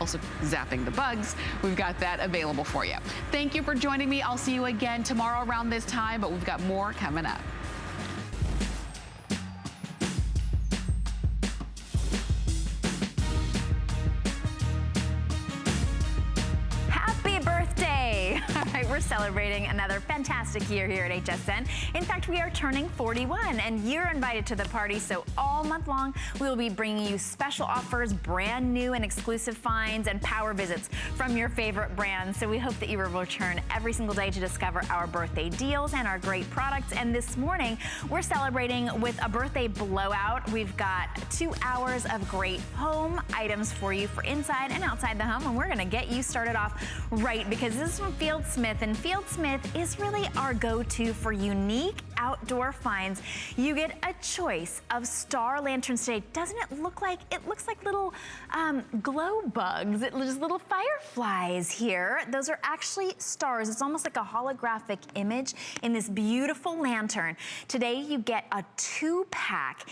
also zapping the bugs. We've got that available for you. Thank you for joining me. I'll see you again tomorrow around this time, but we've got more coming up. Happy birthday! All right, we're celebrating another fantastic year here at HSN. In fact, we are turning 41, and you're invited to the party, so all month long, we will be bringing you special offers, brand new and exclusive finds, and power visits from your favorite brands. So we hope that you will return every single day to discover our birthday deals and our great products. And this morning, we're celebrating with a birthday blowout. We've got 2 hours of great home items for you for inside and outside the home, and we're gonna get you started off right, because this is from Field Smith, and Field Smith is really our go-to for unique outdoor finds. You get a choice of star lanterns today. Doesn't it look like, it looks like little glow bugs, just little fireflies here. Those are actually stars. It's almost like a holographic image in this beautiful lantern. Today you get a 2-pack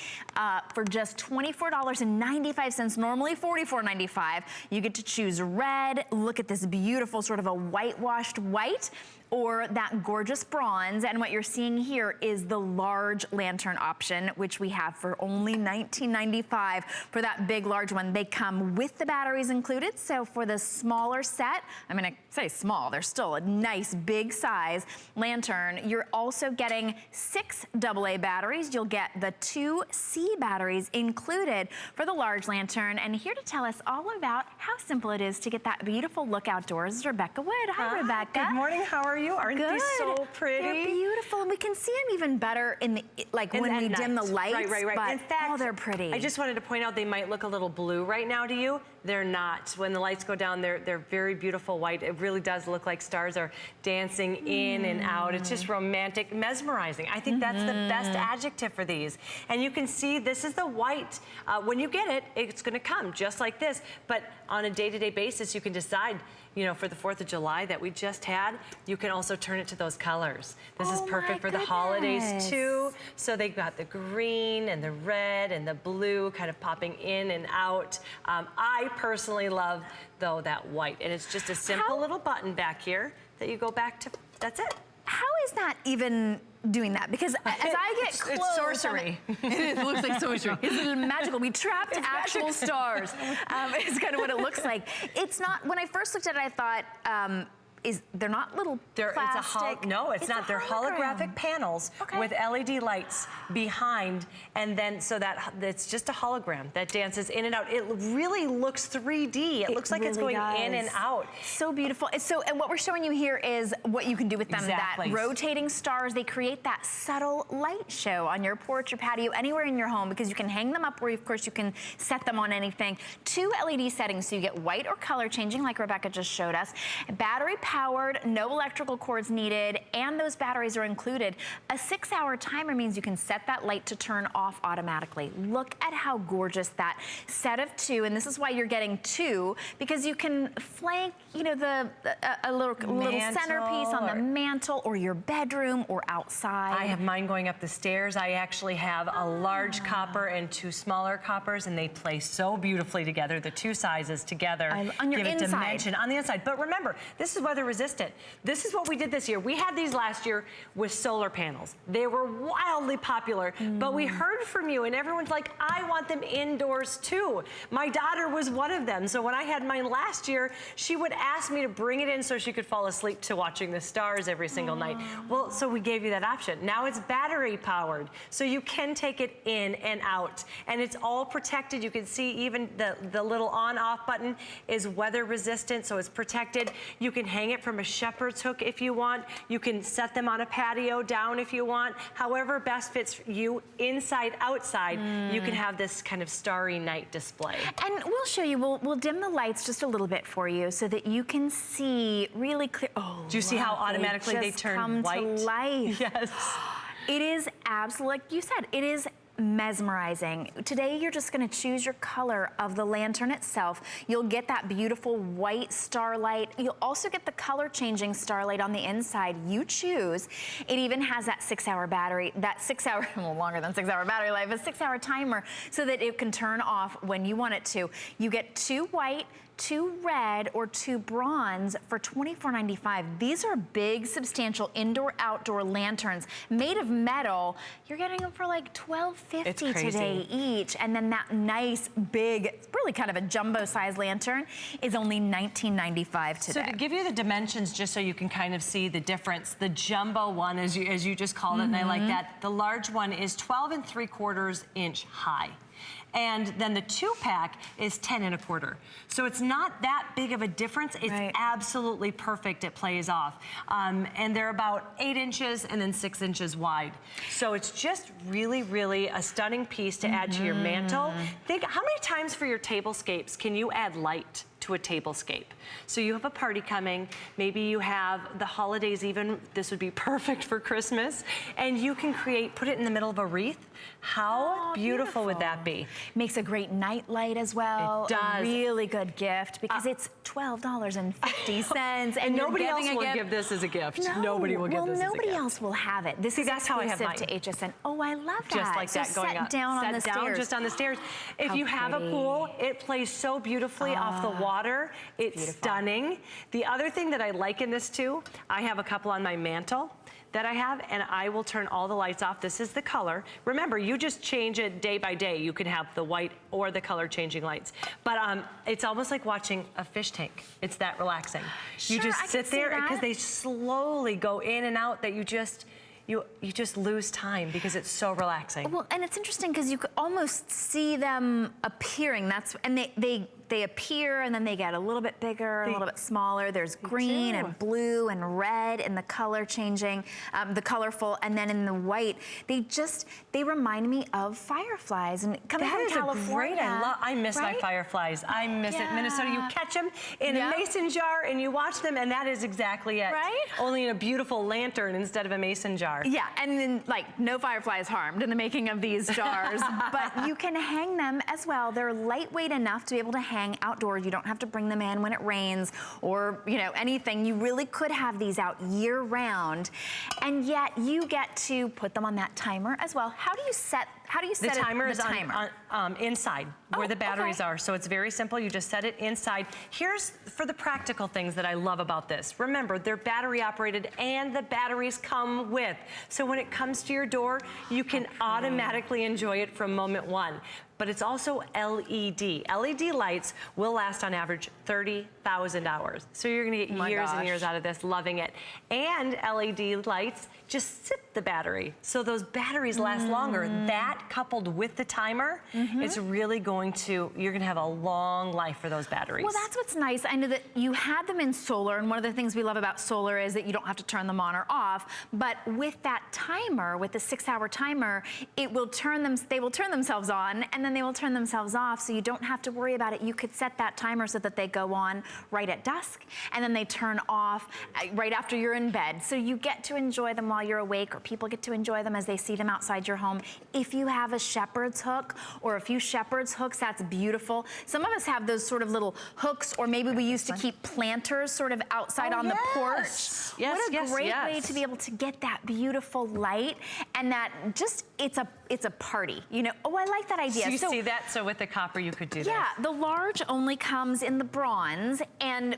for just $24.95, normally $44.95. You get to choose red. Look at this beautiful sort of a whitewashed white, or that gorgeous bronze. And what you're seeing here is the large lantern option, which we have for only $19.95 for that big large one. They come with the batteries included. So for the smaller set, I'm gonna say small, they're still a nice big size lantern. You're also getting 6 AA batteries. You'll get the 2 C batteries included for the large lantern. And here to tell us all about how simple it is to get that beautiful look outdoors is Rebecca Wood. Hi, Rebecca. Good morning, how are you? Aren't Good. these so pretty? They're beautiful, and we can see them even better in the, like when we dim the lights. Right. But, in fact, oh, they're pretty. I just wanted to point out they might look a little blue right now to you. They're not. When the lights go down, they're very beautiful white. It really does look like stars are dancing in and out. It's just romantic, mesmerizing. I think that's the best adjective for these. And you can see this is the white. When you get it, it's gonna come just like this. But on a day-to-day basis, you can decide, you know, for the 4th of July that we just had, you can also turn it to those colors. This is perfect for the holidays too. So they've got the green and the red and the blue kind of popping in and out. I personally love, though, that white. And it's just a simple little button back here that you go back to, that's it. How is that even doing that? Because as I get close, it's sorcery. It looks like sorcery. It's magical. We trapped actual stars. It's kind of what it looks like. It's not, when I first looked at it, I thought, they're not little plastic. No, it's not. They're holographic panels with LED lights behind, and then so that it's just a hologram that dances in and out. It really looks 3D. It looks like it's going in and out. So beautiful. And what we're showing you here is what you can do with them. That rotating stars, they create that subtle light show on your porch, your patio, anywhere in your home, because you can hang them up, or of course you can set them on anything. 2 LED settings, so you get white or color changing, like Rebecca just showed us. Battery powered, no electrical cords needed, and those batteries are included. A 6-hour timer means you can set that light to turn off automatically. Look at how gorgeous that set of 2, and this is why you're getting 2, because you can flank, you know, a little centerpiece on the mantle, or your bedroom, or outside. I have mine going up the stairs. I actually have a large copper and 2 smaller coppers, and they play so beautifully together. The 2 sizes together on your give it inside. dimension on the inside. But remember, this is weather resistant. This is what we did this year. We had these last year with solar panels. They were wildly popular, but we heard from you, and everyone's like, I want them indoors too. My daughter was one of them. So when I had mine last year, she would ask me to bring it in so she could fall asleep to watching the stars every single night. Well, so we gave you that option. Now it's battery powered, so you can take it in and out, and it's all protected. You can see even the little on-off button is weather resistant, so it's protected. You can hang it from a shepherd's hook if you want. You can set them on a patio down if you want. However best fits you, inside, outside, you can have this kind of starry night display. And we'll show you, we'll dim the lights just a little bit for you so that you can see really clear. Oh, do you see how automatically they turn white? Come to life. Yes. It is absolutely, like you said, it is mesmerizing. Today you're just going to choose your color of the lantern itself. You'll get that beautiful white starlight. You'll also get the color changing starlight on the inside. You choose. It even has that 6-hour battery, that 6-hour, well, longer than 6-hour battery life, a 6-hour timer so that it can turn off when you want it to. You get 2 white, 2 red or 2 bronze for $24.95. These are big, substantial indoor-outdoor lanterns made of metal. You're getting them for like $12.50 today each. And then that nice, big, really kind of a jumbo-size lantern is only $19.95 today. So to give you the dimensions, just so you can kind of see the difference, the jumbo one, as you just called it, and I like that, the large one is 12 3/4 inch high. And then the 2-pack is 10 1/4. So it's not that big of a difference. It's absolutely perfect. It plays off. And they're about 8 inches and then 6 inches wide. So it's just really, really a stunning piece to add to your mantle. Think, how many times for your tablescapes can you add light to a tablescape? So you have a party coming, maybe you have the holidays even, this would be perfect for Christmas, and you can put it in the middle of a wreath. How beautiful would that be? Makes a great night light as well. It does. A really good gift because it's $12.50. And nobody else will give this as a gift. No. Nobody will give this as a gift. Nobody else will have it. This is that's how I have exclusive mine. to HSN. Oh, I love that. Just like that, going up. Set down on the stairs. Just on the stairs. If you have a pool, it plays so beautifully off the water. It's stunning. The other thing that I like in this too, I have a couple on my mantle that I have, and I will turn all the lights off. This is the color. Remember, you just change it day by day. You can have the white or the color changing lights. But it's almost like watching a fish tank. It's that relaxing. Sure, you just sit there because they slowly go in and out that you just lose time because it's so relaxing. Well, and it's interesting because you could almost see them appearing. And they appear and then they get a little bit bigger, a little bit smaller. There's green and blue and red and the color changing, the colorful, and then in the white, they remind me of fireflies. And coming from California, I miss my fireflies. I miss it. Minnesota, you catch them in a mason jar and you watch them, and that is exactly it. Right? Only in a beautiful lantern instead of a mason jar. Yeah, and then like no fireflies harmed in the making of these jars, but you can hang them as well. They're lightweight enough to be able to hang outdoors. You don't have to bring them in when it rains or, you know, anything. You really could have these out year round, and yet you get to put them on that timer as well. How do you set the timer? Is inside where the batteries are. So it's very simple. You just set it inside. Here's for the practical things that I love about this. Remember, they're battery operated and the batteries come with. So when it comes to your door, you can automatically enjoy it from moment one. But it's also LED. LED lights will last on average 30,000 hours. So you're gonna get years and years out of this, loving it. And LED lights just sip the battery. So those batteries last longer. That coupled with the timer, it's really you're gonna have a long life for those batteries. Well, that's what's nice. I know that you had them in solar, and one of the things we love about solar is that you don't have to turn them on or off. But with that timer, with the 6-hour timer, they will turn themselves on, and then they will turn themselves off, so you don't have to worry about it. You could set that timer so that they go on right at dusk, and then they turn off right after you're in bed. So you get to enjoy them while you're awake, or people get to enjoy them as they see them outside your home. If you have a shepherd's hook or a few shepherd's hooks, that's beautiful. Some of us have those sort of little hooks, or maybe we used to keep planters sort of outside on the porch. What a great way to be able to get that beautiful light, and that just, it's a party, you know. Oh, I like that idea. So you see that? So with the copper, you could do that. Yeah, the large only comes in the bronze,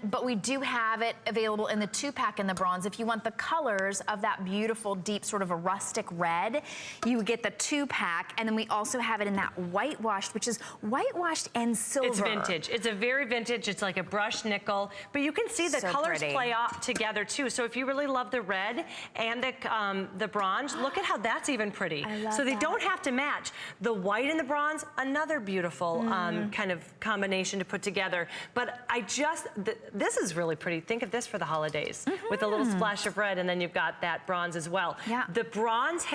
but we do have it available in the 2-pack in the bronze. If you want the colors of that beautiful, deep, sort of a rustic red, you get the 2-pack, and then we also have it in that whitewashed, which is whitewashed and silver. It's vintage. It's a very vintage. It's like a brushed nickel, but you can see the colors play off together too. So if you really love the red and the bronze, look at how that's even pretty. I love so they that. don't have to match. The white and the bronze, another beautiful kind of combination to put together. But this is really pretty. Think of this for the holidays with a little splash of red, and then you've got that bronze as well. Yeah. The bronze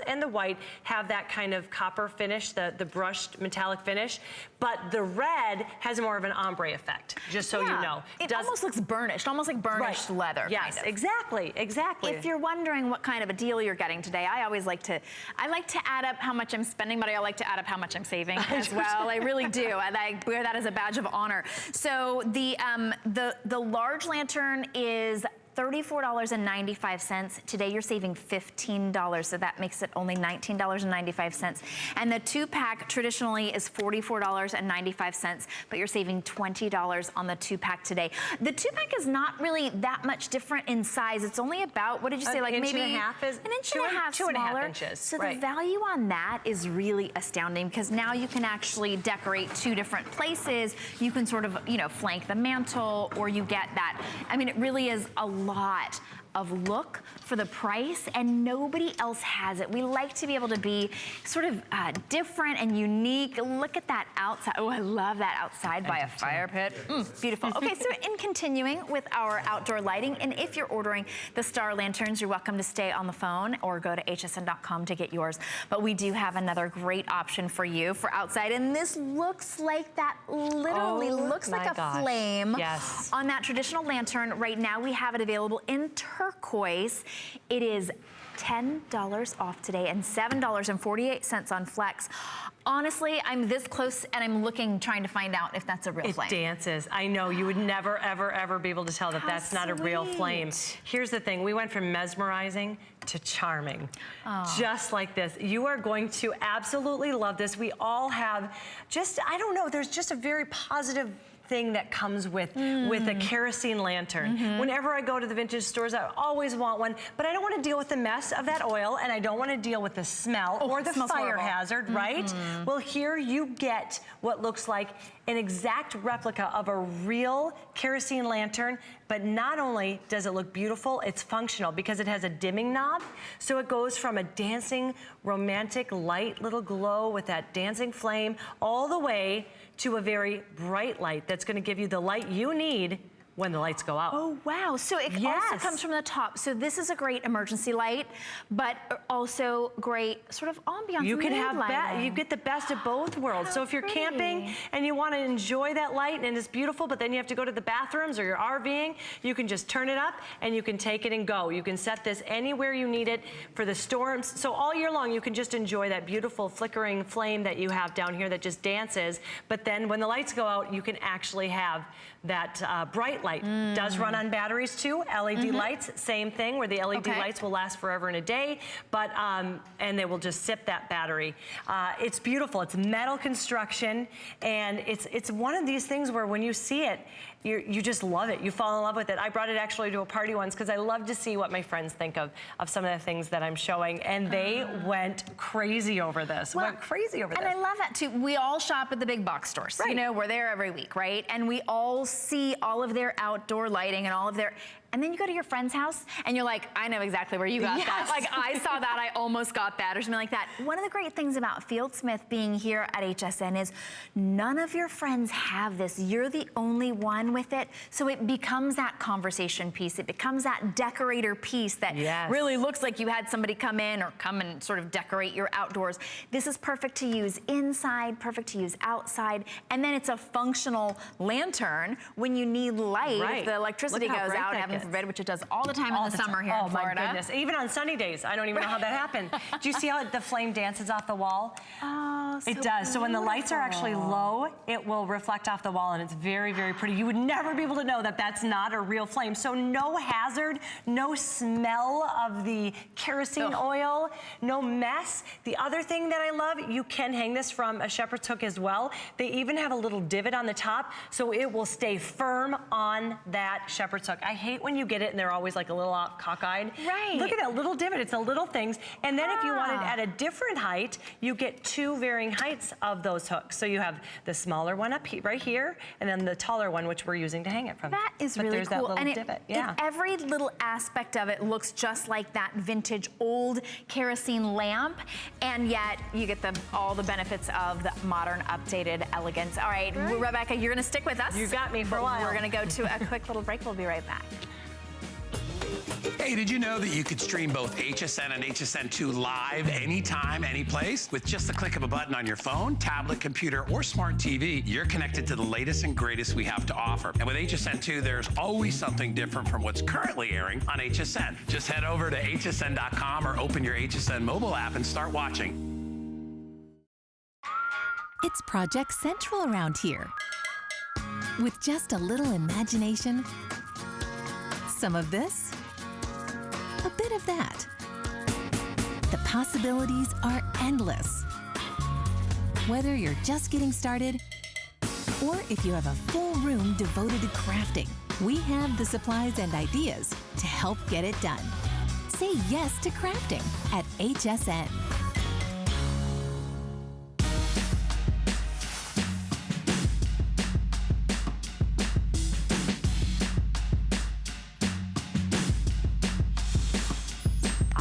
and the white have that kind of copper finish, the brushed metallic finish, but the red has more of an ombre effect, just so you know. It almost looks burnished, almost like burnished leather. Yes, kind of. exactly. If you're wondering what kind of a deal you're getting today, I like to add up how much I'm spending, but I like to add up how much I'm saving as well. I really do. I wear that as a badge of honor. So the large lantern is $34.95. Today you're saving $15, so that makes it only $19.95. And the 2-pack traditionally is $44.95, but you're saving $20 on the 2-pack today. The 2-pack is not really that much different in size. It's only about, what did you say, like maybe an inch and a half is an inch and a half smaller. 2.5 inches. So right. the value on that is really astounding, because now you can actually decorate 2 different places. You can sort of, you know, flank the mantle, or you get that. I mean, it really is a lot of look for the price, and nobody else has it. We like to be able to be sort of different and unique. Look at that outside. Oh, I love that outside by a fire pit. Beautiful. Okay, so in continuing with our outdoor lighting, and if you're ordering the star lanterns, you're welcome to stay on the phone or go to hsn.com to get yours. But we do have another great option for you for outside, and this looks like that, literally looks like a flame on that traditional lantern. Right now we have it available in turquoise. It is $10 off today and $7.48 on Flex. Honestly, I'm this close and I'm looking, trying to find out if that's a real flame. It dances. I know, you would never, ever, ever be able to tell that that's not a real flame. Here's the thing, we went from mesmerizing to charming, just like this. You are going to absolutely love this. We all have just, I don't know, there's just a very positive thing that comes with a kerosene lantern. Whenever I go to the vintage stores, I always want one, but I don't want to deal with the mess of that oil, and I don't want to deal with the smell or the fire hazard, right? Well, here you get what looks like an exact replica of a real kerosene lantern, but not only does it look beautiful, it's functional because it has a dimming knob. So it goes from a dancing, romantic, light little glow with that dancing flame all the way to a very bright light that's going to give you the light you need when the lights go out. Oh, wow. So it also comes from the top. So this is a great emergency light, but also great sort of ambiance. You can have, you get the best of both worlds. So if you're camping and you want to enjoy that light and it's beautiful, but then you have to go to the bathrooms or you're RVing, you can just turn it up and you can take it and go. You can set this anywhere you need it for the storms. So all year long, you can just enjoy that beautiful flickering flame that you have down here that just dances. But then when the lights go out, you can actually have that bright light. Does run on batteries too. LED lights, same thing, where the LED lights will last forever and a day, but and they will just sip that battery. It's beautiful. It's metal construction, and it's one of these things where when you see it, you just love it. You fall in love with it. I brought it actually to a party once because I love to see what my friends think of some of the things that I'm showing, and they went crazy over this. And I love that too. We all shop at the big box stores. You know, we're there every week, right? And we all see all of their outdoor lighting and all of their, and then you go to your friend's house and you're like, I know exactly where you got that. Like, I saw that, I almost got that, or something like that. One of the great things about Fieldsmith being here at HSN is none of your friends have this. You're the only one with it. So it becomes that conversation piece. It becomes that decorator piece that really looks like you had somebody come in or come and sort of decorate your outdoors. This is perfect to use inside, perfect to use outside. And then it's a functional lantern when you need light. If the electricity goes out, heaven forbid, which it does all the time in the summer here in Florida. Oh my goodness, even on sunny days, I don't even know how that happened. Do you see how the flame dances off the wall? Oh, so it does. So when the lights are actually low, it will reflect off the wall, and it's very, very pretty. You would never be able to know that that's not a real flame. So no hazard, no smell of the kerosene oil, no mess. The other thing that I love, you can hang this from a shepherd's hook as well. They even have a little divot on the top, so it will stay firm on that shepherd's hook. I hate when you get it and they're always like a little cockeyed. Look at that little divot. It's the little things. And then if you want it at a different height, you get 2 varying heights of those hooks. So you have the smaller one up right here, and then the taller one, which we're using to hang it from. That is really cool. That little divot. Every little aspect of it looks just like that vintage old kerosene lamp, and yet you get all the benefits of the modern, updated elegance. All right, Rebecca, you're going to stick with us. You got me for a while. We're going to go to a quick little break. We'll be right back. Hey, did you know that you could stream both HSN and HSN2 live anytime, anyplace? With just the click of a button on your phone, tablet, computer, or smart TV, you're connected to the latest and greatest we have to offer. And with HSN2, there's always something different from what's currently airing on HSN. Just head over to hsn.com or open your HSN mobile app and start watching. It's Project Central around here. With just a little imagination, Some of this, a bit of that. The possibilities are endless. Whether you're just getting started or if you have a full room devoted to crafting, we have the supplies and ideas to help get it done. Say yes to crafting at HSN.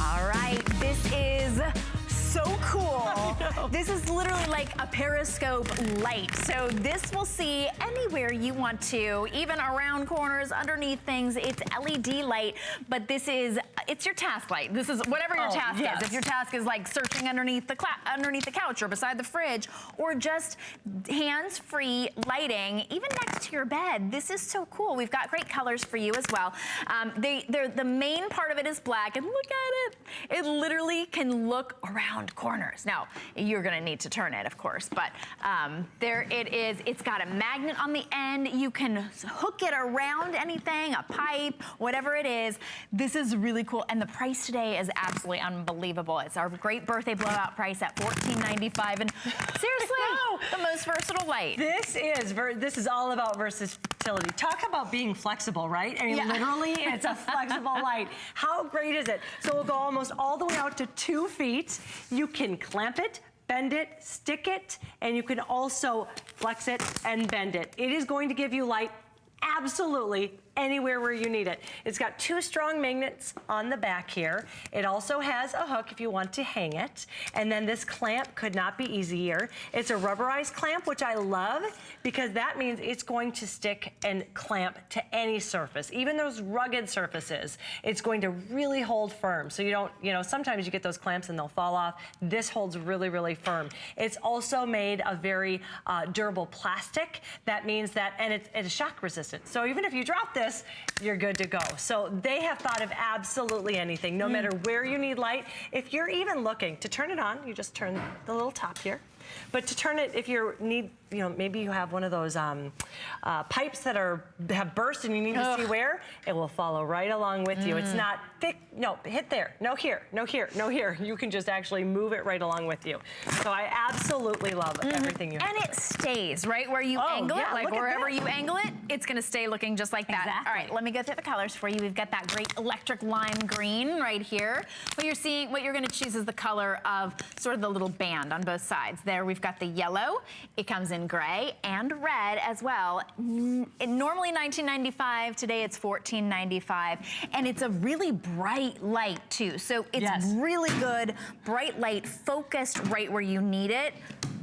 All right, this is so cool. This is literally like a periscope light. So this will see anywhere you want to, even around corners, underneath things. It's LED light, but it's your task light. This is whatever your task is. If your task is like searching underneath the couch or beside the fridge, or just hands-free lighting, even next to your bed. This is so cool. We've got great colors for you as well. The main part of it is black, and look at it. It literally can look around corners. Now, you're gonna need to turn it, of course, but there it is. It's got a magnet on the end. You can hook it around anything, a pipe, whatever it is. This is really cool, and the price today is absolutely unbelievable. It's our great birthday blowout price at $14.95, and seriously, the most versatile light. This is all about versatility. Talk about being flexible, right? I mean, literally, it's a flexible light. How great is it? So it'll go almost all the way out to 2 feet. You can clamp it, bend it, stick it, and you can also flex it and bend it. It is going to give you light absolutely anywhere where you need it. It's got 2 strong magnets on the back here. It also has a hook if you want to hang it. And then this clamp could not be easier. It's a rubberized clamp, which I love because that means it's going to stick and clamp to any surface, even those rugged surfaces. It's going to really hold firm. So you don't, sometimes you get those clamps and they'll fall off. This holds really, really firm. It's also made of very durable plastic. That means that, and it's shock resistant. So even if you drop this, you're good to go. So they have thought of absolutely anything, no matter where you need light. If you're even looking to turn it on, you just turn the little top here. But to turn it, if you need, maybe you have one of those pipes that have burst and you need to see where, it will follow right along with you. It's not thick, no, hit there, no here, no here, no here. You can just actually move it right along with you. So I absolutely love everything you have. And it stays right where you angle it, like wherever you angle it, it's gonna stay looking just like that. Exactly. All right, let me go through the colors for you. We've got that great electric lime green right here. What you're gonna choose is the color of sort of the little band on both sides. There we've got the yellow. It comes in gray and red as well. Normally $19.95, today it's $14.95. And it's a really bright light too. So it's really good, bright light, focused right where you need it.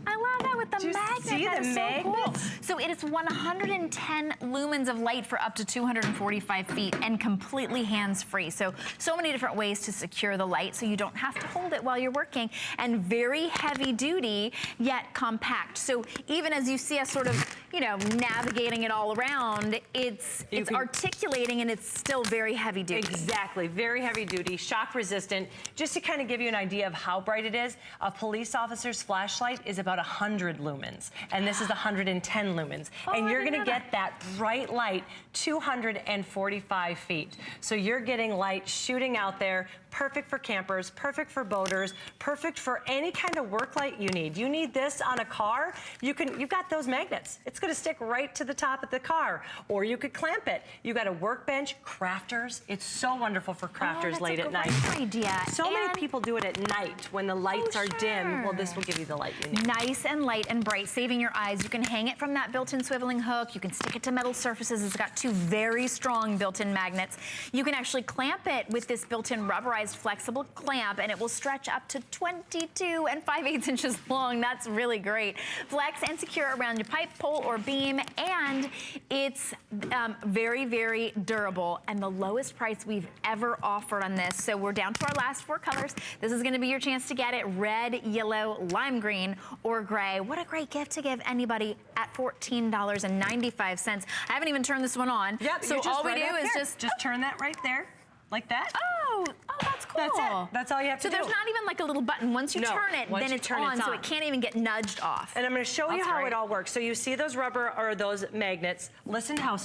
I love that with the magnet. See that the is so cool. magnets? So it is 110 lumens of light for up to 245 feet and completely hands-free. So many different ways to secure the light so you don't have to hold it while you're working. And very heavy duty, yet compact. So even as you see us sort of, navigating it all around, it's articulating and it's still very heavy duty. Exactly, very heavy duty, shock resistant. Just to kind of give you an idea of how bright it is, a police officer's flashlight is about 100 lumens, and this is 110 lumens. And you're gonna get that bright light 245 feet. So you're getting light shooting out there, perfect for campers, perfect for boaters, perfect for any kind of work light you need. You need this on a car, you've got those magnets. It's gonna stick right to the top of the car, or you could clamp it. You got a workbench, crafters. It's so wonderful for crafters late at night. That's a great idea. So many people do it at night when the lights are dim. Well, this will give you the light you need. Nice and light and bright, saving your eyes. You can hang it from that built-in swiveling hook. You can stick it to metal surfaces. It's got 2 very strong built-in magnets. You can actually clamp it with this built-in rubberized flexible clamp, and it will stretch up to 22 5/8 inches long. That's really great. Flex and secure around your pipe, pole, or beam, and it's very, very durable, and the lowest price we've ever offered on this. So we're down to our last 4 colors. This is gonna be your chance to get it: red, yellow, lime green, or gray. What a great gift to give anybody at $14.95. I haven't even turned this one on. Yep, so all we do is just turn that right there, like that. Oh, that's cool. That's it. That's all you have to do. So there's not even like a little button. Once you turn it, then it's on, so it can't even get nudged off. And I'm going to show you how it all works. So you see those rubber or those magnets. Listen how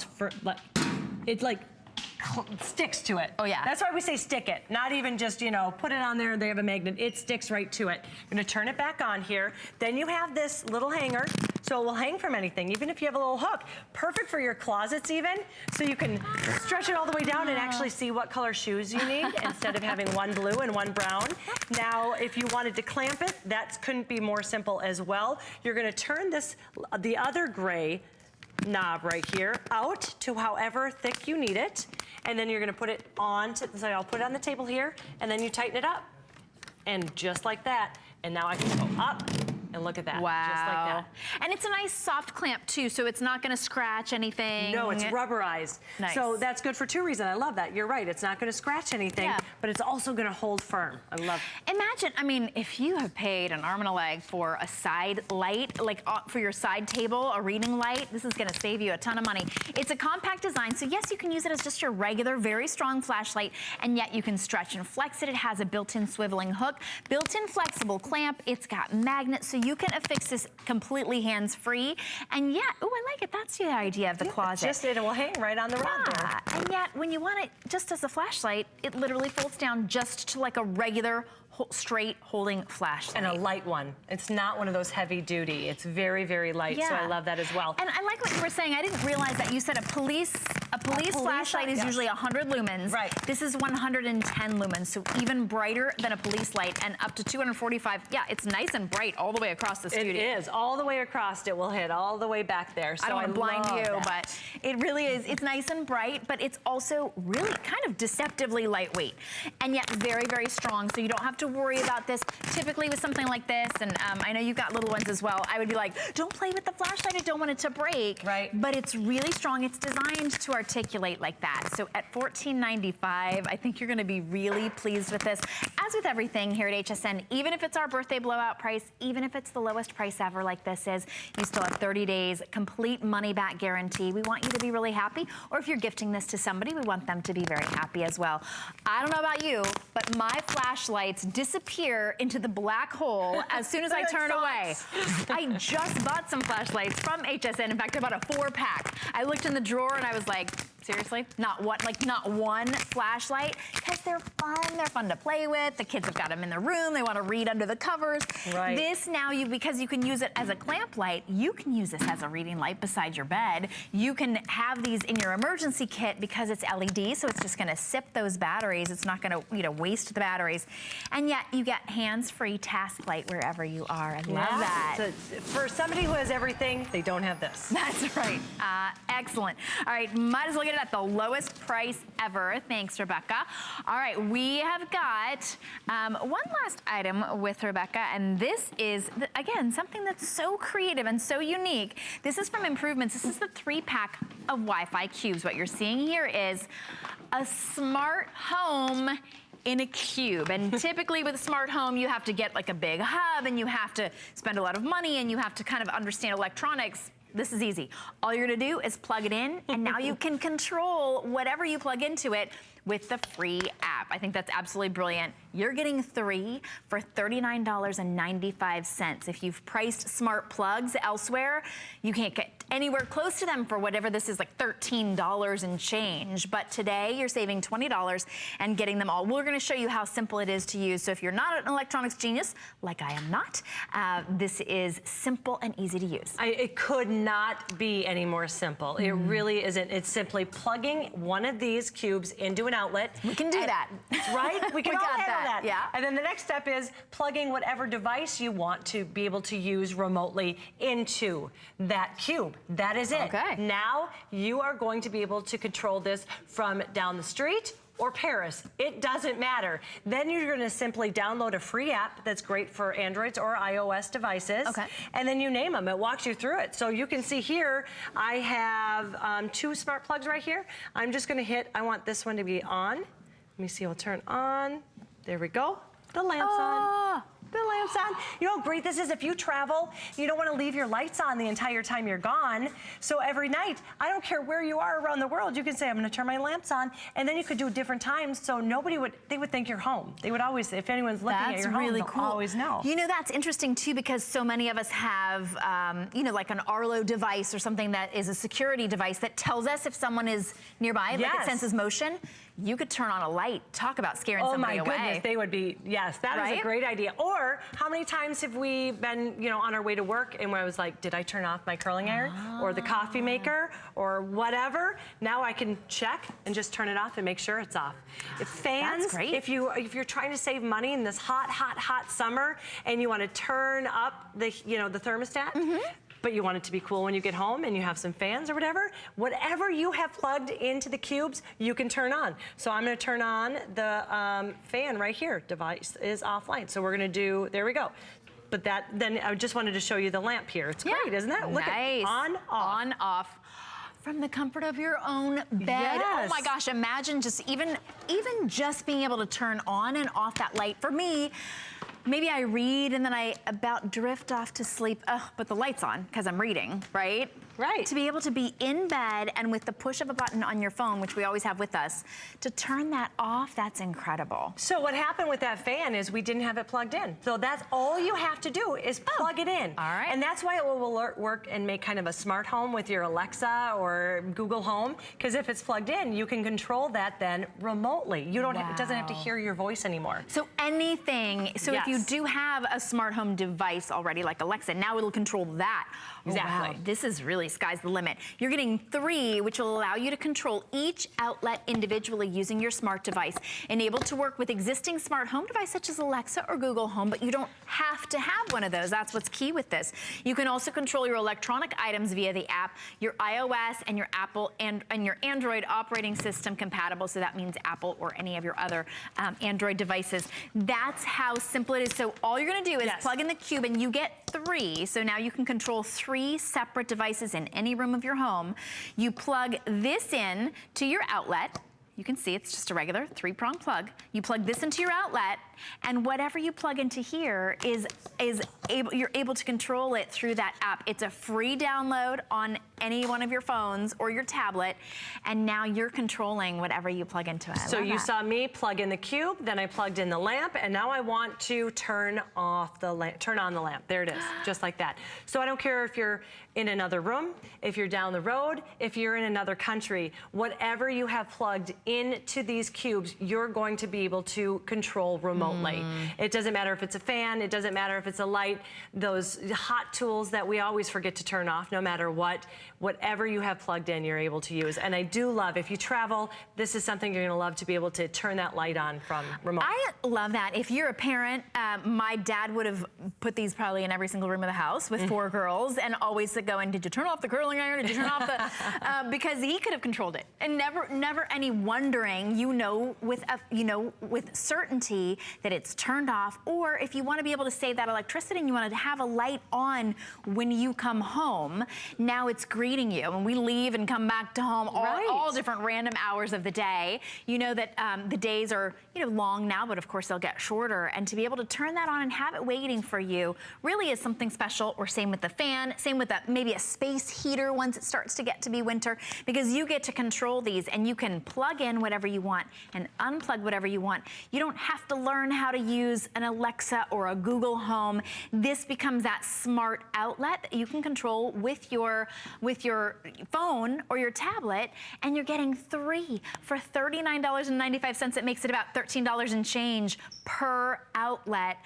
it's like sticks to it. Oh, yeah. That's why we say stick it. Not even just, you know, put it on there and they have a magnet. It sticks right to it. I'm gonna turn it back on here. Then you have this little hanger, so it will hang from anything, even if you have a little hook. Perfect for your closets even, so you can stretch it all the way down and actually see what color shoes you need instead of having one blue and one brown. Now, if you wanted to clamp it, that couldn't be more simple as well. You're gonna turn this, the other gray knob right here out to however thick you need it, and then you're gonna put it on, so I'll put it on the table here, and then you tighten it up. And just like that, and now I can go up, and look at that, wow. just like that. And it's a nice soft clamp too, so it's not gonna scratch anything. No, it's rubberized. Nice. So that's good for two reasons. I love that. You're right, it's not gonna scratch anything, Yeah. but it's also gonna hold firm. I love it. Imagine, I mean, if you have paid an arm and a leg for a side light, like for your side table, a reading light, this is gonna save you a ton of money. It's a compact design, so yes, you can use it as just your regular, very strong flashlight, and yet you can stretch and flex it. It has a built-in swiveling hook, built-in flexible clamp. It's got magnets, so you can affix this completely hands-free. And yet, oh, I like it. That's the idea of the closet. Just, it will hang right on the rod door. Yeah, and yet when you want it just as a flashlight, it literally folds down just to like a regular straight holding flashlight. And a light one. It's not one of those heavy duty. It's very, very light, so I love that as well. And I like what you were saying. I didn't realize that you said a police flashlight is usually 100 lumens. Right. This is 110 lumens, so even brighter than a police light, and up to 245. Yeah, it's nice and bright all the way across the studio. It is. All the way across it will hit, all the way back there. So I don't want to blind love you, that. but it really is. It's nice and bright, but it's also really kind of deceptively lightweight, and yet very, very strong, so you don't have to worry about this. Typically with something like this, and I know you've got little ones as well, I would be like, don't play with the flashlight, I don't want it to break. Right. But it's really strong. It's designed to articulate like that. So at $14.95, I think you're gonna be really pleased with this. As with everything here at HSN, even if it's our birthday blowout price, even if it's the lowest price ever like this is, you still have 30 days, complete money back guarantee. We want you to be really happy, or if you're gifting this to somebody, we want them to be very happy as well. I don't know about you, but my flashlights disappear into the black hole as soon as I turn away. I just bought some flashlights from HSN. In fact, I bought a 4-pack. I looked in the drawer and I was like, seriously? Not one flashlight? Because they're fun to play with. The kids have got them in their room. They want to read under the covers. Right. This now, because you can use it as a clamp light, you can use this as a reading light beside your bed. You can have these in your emergency kit because it's LED, so it's just going to sip those batteries. It's not going to waste the batteries. And yet you get hands-free task light wherever you are. I love that. So for somebody who has everything, they don't have this. That's right. Excellent. All right, might as well get it at the lowest price ever. Thanks, Rebecca. All right, we have got one last item with Rebecca, and this is, again, something that's so creative and so unique. This is from Improvements. This is the 3-pack of Wi-Fi cubes. What you're seeing here is a smart home in a cube. And typically with a smart home, you have to get like a big hub, and you have to spend a lot of money, and you have to kind of understand electronics. This is easy. All you're gonna do is plug it in, and now you can control whatever you plug into it with the free app. I think that's absolutely brilliant. You're getting 3 for $39.95. If you've priced smart plugs elsewhere, you can't get anywhere close to them for whatever this is, like $13 and change. But today you're saving $20 and getting them all. We're gonna show you how simple it is to use. So if you're not an electronics genius, like I am not, this is simple and easy to use. It could not be any more simple. It really isn't. It's simply plugging one of these cubes into an outlet. We can do that. Right? We can all got handle that. Yeah. And then the next step is plugging whatever device you want to be able to use remotely into that cube. That is it. Okay. Now you are going to be able to control this from down the street or Paris. It doesn't matter. Then you're going to simply download a free app that's great for Androids or iOS devices. Okay. And then you name them. It walks you through it. So you can see here, I have 2 smart plugs right here. I'm just going to hit, I want this one to be on. Let me see, I'll turn on. There we go. The lamp's on. the lamp's on. You know how great this is if you travel, you don't want to leave your lights on the entire time you're gone. So every night, I don't care where you are around the world, you can say, I'm going to turn my lamps on, and then you could do different times so they would think you're home. They would always, if anyone's looking at your home, they'll always know. You know, that's interesting too, because so many of us have, you know, like an Arlo device or something that is a security device that tells us if someone is nearby, like it senses motion. You could turn on a light. Talk about scaring somebody away. Oh my goodness, they would be, yes, that is a great idea. Or how many times have we been, you know, on our way to work and where I was like, did I turn off my curling iron or the coffee maker or whatever? Now I can check and just turn it off and make sure it's off. Fans, that's great. if you're trying to save money in this hot summer and you want to turn up the, you know, the thermostat, but you want it to be cool when you get home and you have some fans or whatever you have plugged into the cubes, you can turn on. So I'm going to turn on the fan right here. Device is offline. So we're going to do, there we go. But then I just wanted to show you the lamp here. It's great, isn't it? Look at on, off. On, off. From the comfort of your own bed. Yes. Oh my gosh, imagine just even just being able to turn on and off that light. For me, maybe I read and then I about drift off to sleep, but the light's on because I'm reading, right? Right. To be able to be in bed and with the push of a button on your phone, which we always have with us, to turn that off, that's incredible. So what happened with that fan is we didn't have it plugged in. So that's all you have to do is plug it in. All right. And that's why it will work and make kind of a smart home with your Alexa or Google Home. Because if it's plugged in, you can control that then remotely. You don't it doesn't have to hear your voice anymore. So anything, if you do have a smart home device already, like Alexa, now it'll control that. Exactly. Wow, this is really sky's the limit. You're getting 3, which will allow you to control each outlet individually using your smart device. Enabled to work with existing smart home devices such as Alexa or Google Home, but you don't have to have one of those. That's what's key with this. You can also control your electronic items via the app, your iOS and your Apple and your Android operating system compatible, so that means Apple or any of your other Android devices. That's how simple it is. So all you're gonna do is plug in the cube and you get 3, so now you can control 3 separate devices in any room of your home. You plug this in to your outlet. You can see it's just a regular 3-prong plug. You plug this into your outlet, and whatever you plug into here you're able to control it through that app. It's a free download on any one of your phones or your tablet, and now you're controlling whatever you plug into it. So you saw me plug in the cube, then I plugged in the lamp, and now I want to turn on the lamp. There it is, just like that. So I don't care if you're in another room, if you're down the road, if you're in another country, whatever you have plugged into these cubes, you're going to be able to control remotely. It doesn't matter if it's a fan, it doesn't matter if it's a light, those hot tools that we always forget to turn off, no matter what, whatever you have plugged in, you're able to use. And I do love, if you travel, this is something you're gonna love to be able to turn that light on from remote. I love that. If you're a parent, my dad would have put these probably in every single room of the house with 4 girls, and always going, did you turn off the curling iron? Did you turn off the, because he could have controlled it. And never any wondering, with certainty that it's turned off, or if you want to be able to save that electricity and you want to have a light on when you come home, now it's greeting you. When we leave and come back to home, all different random hours of the day, you know that the days are long now, but of course they'll get shorter, and to be able to turn that on and have it waiting for you really is something special. Or same with the fan, same with maybe a space heater once it starts to get to be winter, because you get to control these and you can plug in whatever you want and unplug whatever you want. You don't have to learn how to use an Alexa or a Google Home. This becomes that smart outlet that you can control with your phone or your tablet, and you're getting 3 for $39.95. It makes it about $13 and change per outlet.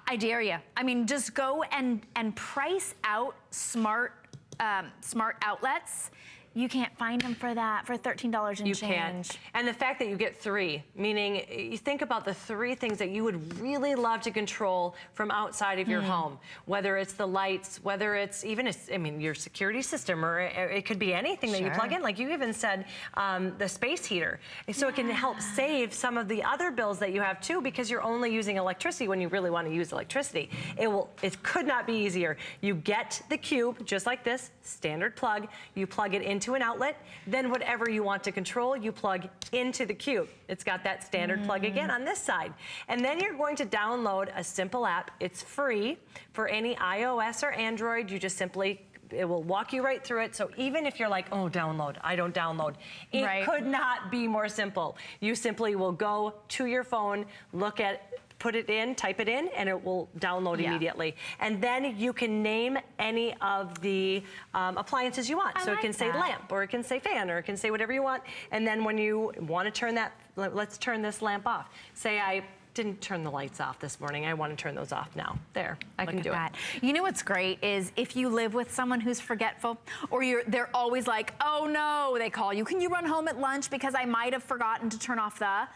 I dare you. I mean, just go and price out smart outlets. You can't find them for that, for $13 and change. You can't. And the fact that you get 3, meaning you think about the 3 things that you would really love to control from outside of your home, whether it's the lights, whether it's even, your security system, or it could be anything that you plug in. Like you even said, the space heater. So it can help save some of the other bills that you have too, because you're only using electricity when you really want to use electricity. It could not be easier. You get the cube, just like this, standard plug. You plug it into into an outlet. Then whatever you want to control, you plug into the cube. It's got that standard plug again on this side. And then you're going to download a simple app. It's free for any iOS or Android. You just simply, it will walk you right through it. So even if you're like, oh, download, I don't download, it could not be more simple. You simply will go to your phone, look at, put it in, type it in, and it will download immediately. And then you can name any of the appliances you want. So it can say lamp, or it can say fan, or it can say whatever you want. And then when you want to turn that, let's turn this lamp off. Say I didn't turn the lights off this morning. I want to turn those off now. There, I can do it. You know what's great is if you live with someone who's forgetful, or they're always like, oh no, they call you, can you run home at lunch because I might have forgotten to turn off the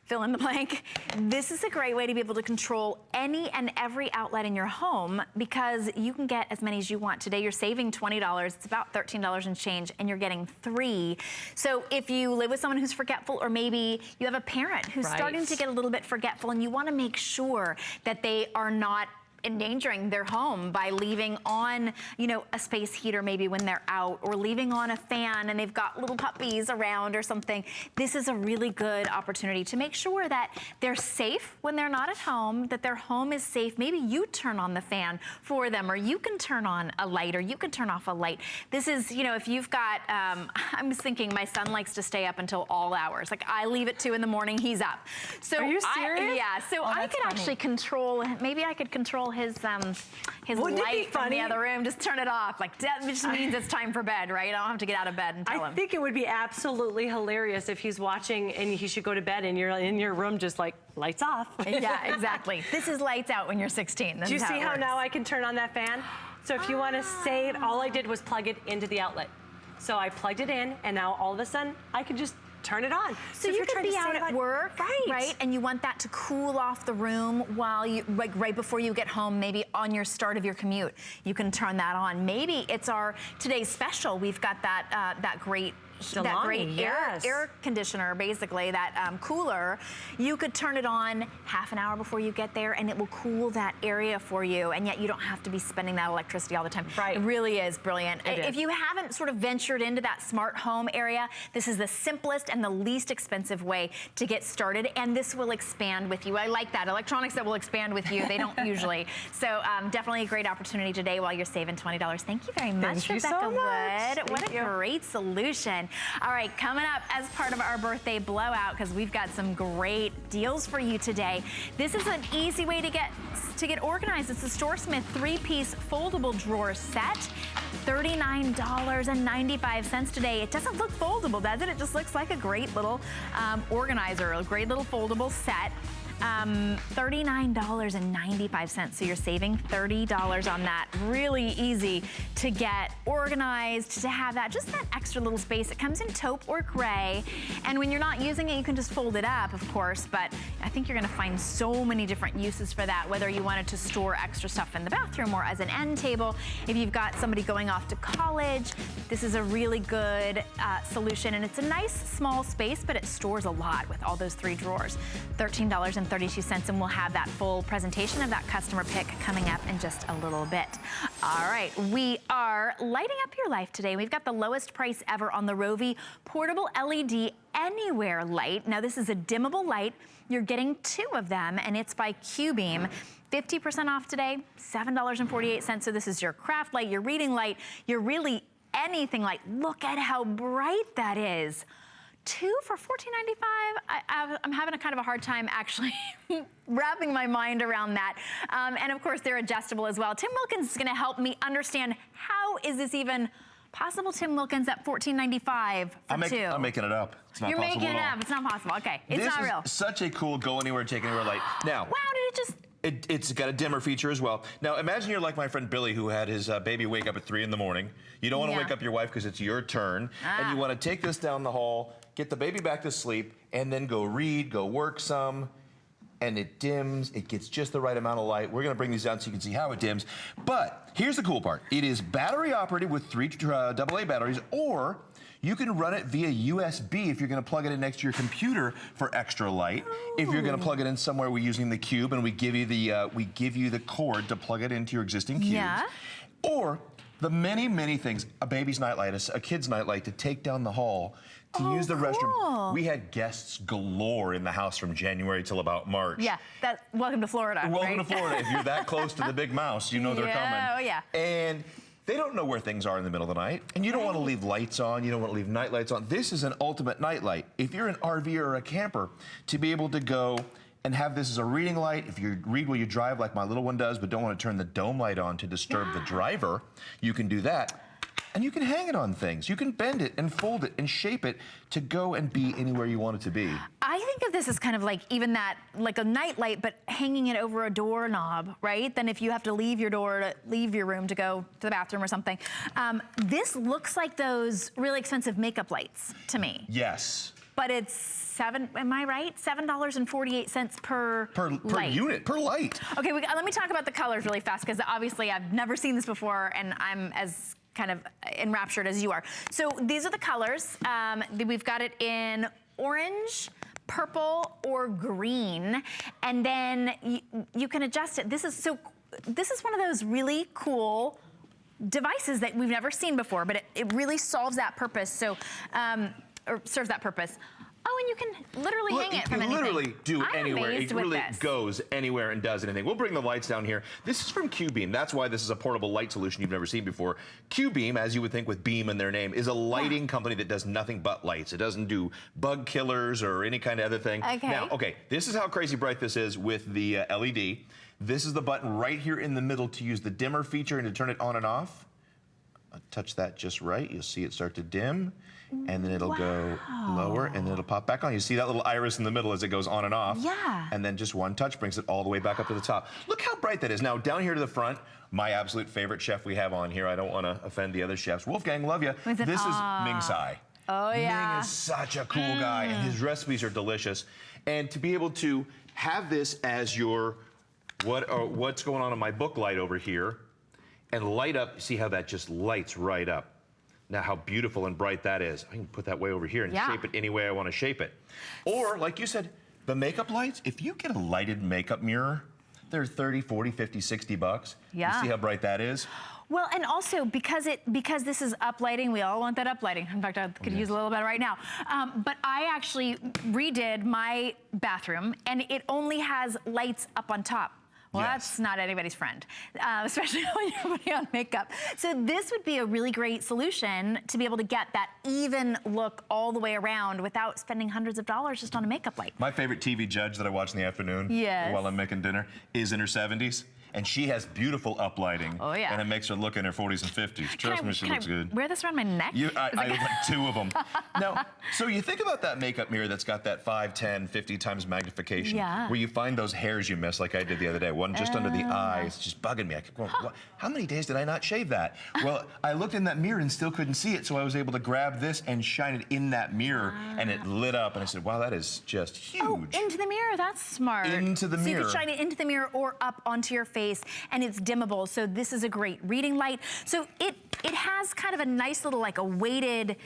fill in the blank. This is a great way to be able to control any and every outlet in your home because you can get as many as you want. Today you're saving $20. It's about $13 and change, and you're getting 3. So if you live with someone who's forgetful, or maybe you have a parent who's starting to get a little bit forgetful, and you want to make sure that they are not endangering their home by leaving on, you know, a space heater maybe when they're out, or leaving on a fan and they've got little puppies around or something. This is a really good opportunity to make sure that they're safe when they're not at home, that their home is safe. Maybe you turn on the fan for them, or you can turn on a light, or you can turn off a light. This is, you know, if you've got, I'm just thinking my son likes to stay up until all hours. Like I leave at 2 in the morning, he's up. So are you serious? Yeah, so I could actually control, maybe I could control his light from the other room, just turn it off. Like that just means it's time for bed, right? I don't have to get out of bed and tell him. I think it would be absolutely hilarious if he's watching and he should go to bed and you're in your room just like, lights off. Yeah, exactly. This is lights out when you're 16. Do you see how now I can turn on that fan? So if you want to save, all I did was plug it into the outlet. So I plugged it in, and now all of a sudden I could just turn it on. So you could be out at work, right? And you want that to cool off the room while you, like right before you get home, maybe on your start of your commute, you can turn that on. Maybe it's our today's special. We've got that great air conditioner, basically, that cooler. You could turn it on half an hour before you get there, and it will cool that area for you, and yet you don't have to be spending that electricity all the time. It really is brilliant. If you haven't sort of ventured into that smart home area, this is the simplest and the least expensive way to get started, and this will expand with you. I like that. Electronics that will expand with you, they don't usually. So definitely a great opportunity today while you're saving $20. Thank you very much, Rebecca Wood. What a great solution. All right, coming up as part of our birthday blowout, because we've got some great deals for you today. This is an easy way to get organized. It's the StoreSmith 3-piece foldable drawer set. $39.95 today. It doesn't look foldable, does it? It just looks like a great little organizer, a great little foldable set. $39.95, so you're saving $30 on that. Really easy to get organized, to have just that extra little space. It comes in taupe or gray, and when you're not using it, you can just fold it up, of course, but I think you're gonna find so many different uses for that, whether you wanted to store extra stuff in the bathroom or as an end table. If you've got somebody going off to college, this is a really good solution, and it's a nice small space, but it stores a lot with all those 3 drawers. $13.32, and we'll have that full presentation of that customer pick coming up in just a little bit. All right, we are lighting up your life today. We've got the lowest price ever on the Rovi Portable LED Anywhere light. Now this is a dimmable light. You're getting 2 of them, and it's by Q-Beam. 50% off today, $7.48. So this is your craft light, your reading light, your really anything light. Look at how bright that is. 2 for $14.95. I'm having a kind of a hard time actually wrapping my mind around that. And of course, they're adjustable as well. Tim Wilkins is gonna help me understand how is this even possible, Tim Wilkins, at $14.95 for 2. I'm making it up. It's not possible. You're making it up. It's not possible. Okay, it's not real. This is such a cool go anywhere, take anywhere light. Now, wow, did it just... It's got a dimmer feature as well. Now, imagine you're like my friend Billy, who had his baby wake up at 3 in the morning. You don't want to wake up your wife because it's your turn. And you want to take this down the hall, get the baby back to sleep, and then go read, go work some. And it dims. It gets just the right amount of light. We're going to bring these down so you can see how it dims. But here's the cool part. It is battery operated with 3 AA batteries, or you can run it via USB if you're going to plug it in next to your computer for extra light. If you're going to plug it in somewhere, we're using the cube, and we give you the cord to plug it into your existing cube. Or the many, many things, a baby's nightlight, a kid's nightlight to take down the hall, to use the restroom. We had guests galore in the house from January till about March. Yeah, welcome to Florida. Welcome to Florida. If you're that close to the big mouse, you know they're coming. Oh, yeah. And they don't know where things are in the middle of the night. And you don't want to leave lights on. You don't want to leave night lights on. This is an ultimate night light. If you're an RV or a camper, to be able to go and have this as a reading light, if you read while you drive like my little one does, but don't want to turn the dome light on to disturb the driver, you can do that. And you can hang it on things. You can bend it and fold it and shape it to go and be anywhere you want it to be. I think of this as kind of like even that, like a night light, but hanging it over a doorknob, right? Then if you have to leave your door, to leave your room to go to the bathroom or something. This looks like those really expensive makeup lights to me. Yes. But it's am I right? $7.48 per light. Unit, per light. Okay, let me talk about the colors really fast, because obviously I've never seen this before, and I'm as kind of enraptured as you are. So these are the colors. We've got it in orange, purple, or green, and then you can adjust it. This is one of those really cool devices that we've never seen before, but it really solves that purpose. So, or serves that purpose. Oh, and you can literally hang it from anything. You can literally do I'm anywhere. amazed It with really this. goes anywhere and does anything. We'll bring the lights down here. This is from Q-Beam. That's why this is a portable light solution you've never seen before. Q-Beam, as you would think with beam in their name, is a lighting company that does nothing but lights. It doesn't do bug killers or any kind of other thing. Okay. Now, okay, this is how crazy bright this is with the LED. This is the button right here in the middle to use the dimmer feature and to turn it on and off. Touch that just right. You'll see it start to dim, and then it'll go lower, and then it'll pop back on. You see that little iris in the middle as it goes on and off. Yeah. And then just one touch brings it all the way back up to the top. Look how bright that is. Now, down here to the front, my absolute favorite chef we have on here. I don't want to offend the other chefs. Wolfgang, love you. This is Ming Tsai. Oh, yeah. Ming is such a cool guy, and his recipes are delicious. And to be able to have this as your what's going on in my book light over here, and light up, see how that just lights right up. Now how beautiful and bright that is. I can put that way over here and shape it any way I want to shape it. Or, like you said, the makeup lights, if you get a lighted makeup mirror, they're 30, 40, 50, 60 bucks. Yeah. You see how bright that is? Well, and also because this is uplighting, we all want that uplighting. In fact, I could use a little bit right now. But I actually redid my bathroom, and it only has lights up on top. Well, that's not anybody's friend, especially when you're putting on makeup. So this would be a really great solution to be able to get that even look all the way around without spending hundreds of dollars just on a makeup light. My favorite TV judge that I watch in the afternoon while I'm making dinner is in her 70s. And she has beautiful uplighting. Oh, yeah. And it makes her look in her 40s and 50s. Trust me, she looks good. Wear this around my neck? I would like 2 of them. Now, so you think about that makeup mirror that's got that 5, 10, 50 times magnification, where you find those hairs you miss, like I did the other day, one just under the eye. It's just bugging me. I kept going, how many days did I not shave that? Well, I looked in that mirror and still couldn't see it, so I was able to grab this and shine it in that mirror, and it lit up, and I said, wow, that is just huge. Oh, into the mirror, that's smart. Into the mirror. So you could shine it into the mirror or up onto your face, and it's dimmable, so this is a great reading light. So it has kind of a nice little, like a weighted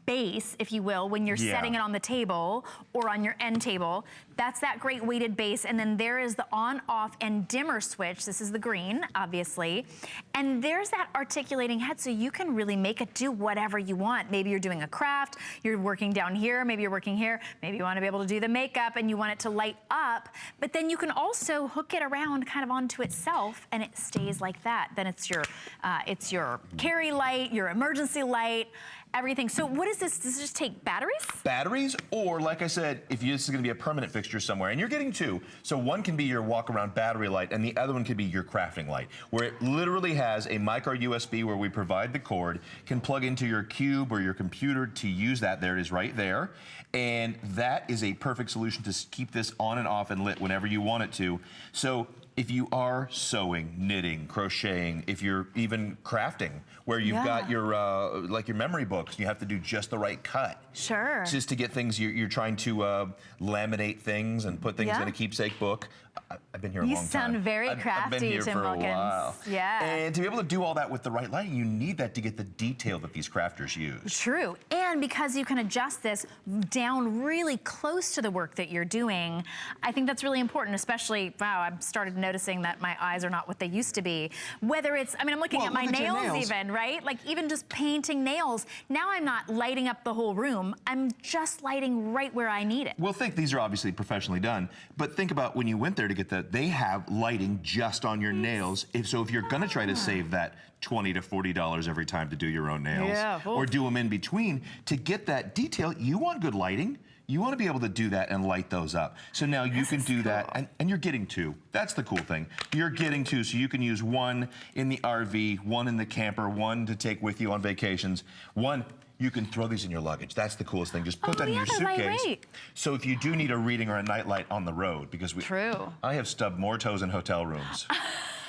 base, if you will, when you're setting it on the table or on your end table. That's that great weighted base, and then there is the on, off, and dimmer switch. This is the green, obviously. And there's that articulating head, so you can really make it do whatever you want. Maybe you're doing a craft, you're working down here, maybe you're working here, maybe you want to be able to do the makeup and you want it to light up, but then you can also hook it around kind of onto itself, and it stays like that. Then it's your carry light, your emergency light, everything. So what is this? Does it just take batteries? Batteries, or like I said, if this is going to be a permanent fixture somewhere, and you're getting 2, so one can be your walk-around battery light, and the other one can be your crafting light, where it literally has a micro USB where we provide the cord, can plug into your cube or your computer to use that. There it is right there, and that is a perfect solution to keep this on and off and lit whenever you want it to. So if you are sewing, knitting, crocheting, if you're even crafting, where you've got your like your memory books, you have to do just the right cut. Sure. Just to get things, you're trying to laminate things and put things in a keepsake book. I've been here a long time. You sound very crafty, I've been here Tim for Wilkins. a while. Yeah. And to be able to do all that with the right lighting, you need that to get the detail that these crafters use. True. And because you can adjust this down really close to the work that you're doing, I think that's really important, especially, wow, I've started to noticing that my eyes are not what they used to be. Whether it's, I mean, I'm looking at my nails even, right? Like even just painting nails. Now I'm not lighting up the whole room. I'm just lighting right where I need it. Well, think these are obviously professionally done, but think about when you went there to get that, they have lighting just on your nails. If you're gonna try to save that $20 to $40 every time to do your own nails, or do them in between, to get that detail, you want good lighting. You want to be able to do that and light those up. So now you can do that, and you're getting two. That's the cool thing. You're getting two, so you can use one in the RV, one in the camper, one to take with you on vacations. One, you can throw these in your luggage. That's the coolest thing. Just put that in your suitcase. So if you do need a reading or a nightlight on the road, because I have stubbed more toes in hotel rooms.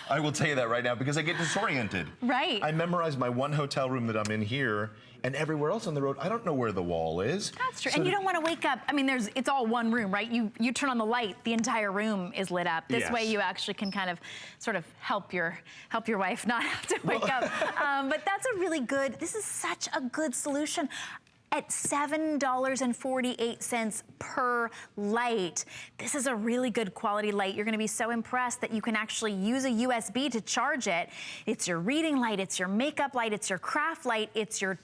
I will tell you that right now because I get disoriented. Right. I memorize my one hotel room that I'm in here, and everywhere else on the road, I don't know where the wall is. That's true. So and you don't want to wake up. I mean, it's all one room, right? You turn on the light, the entire room is lit up. This way you actually can kind of sort of help your wife not have to wake up. But that's a really good, this is such a good solution. At $7.48 per light. This is a really good quality light. You're gonna be so impressed that you can actually use a USB to charge it. It's your reading light, it's your makeup light, it's your craft light, it's your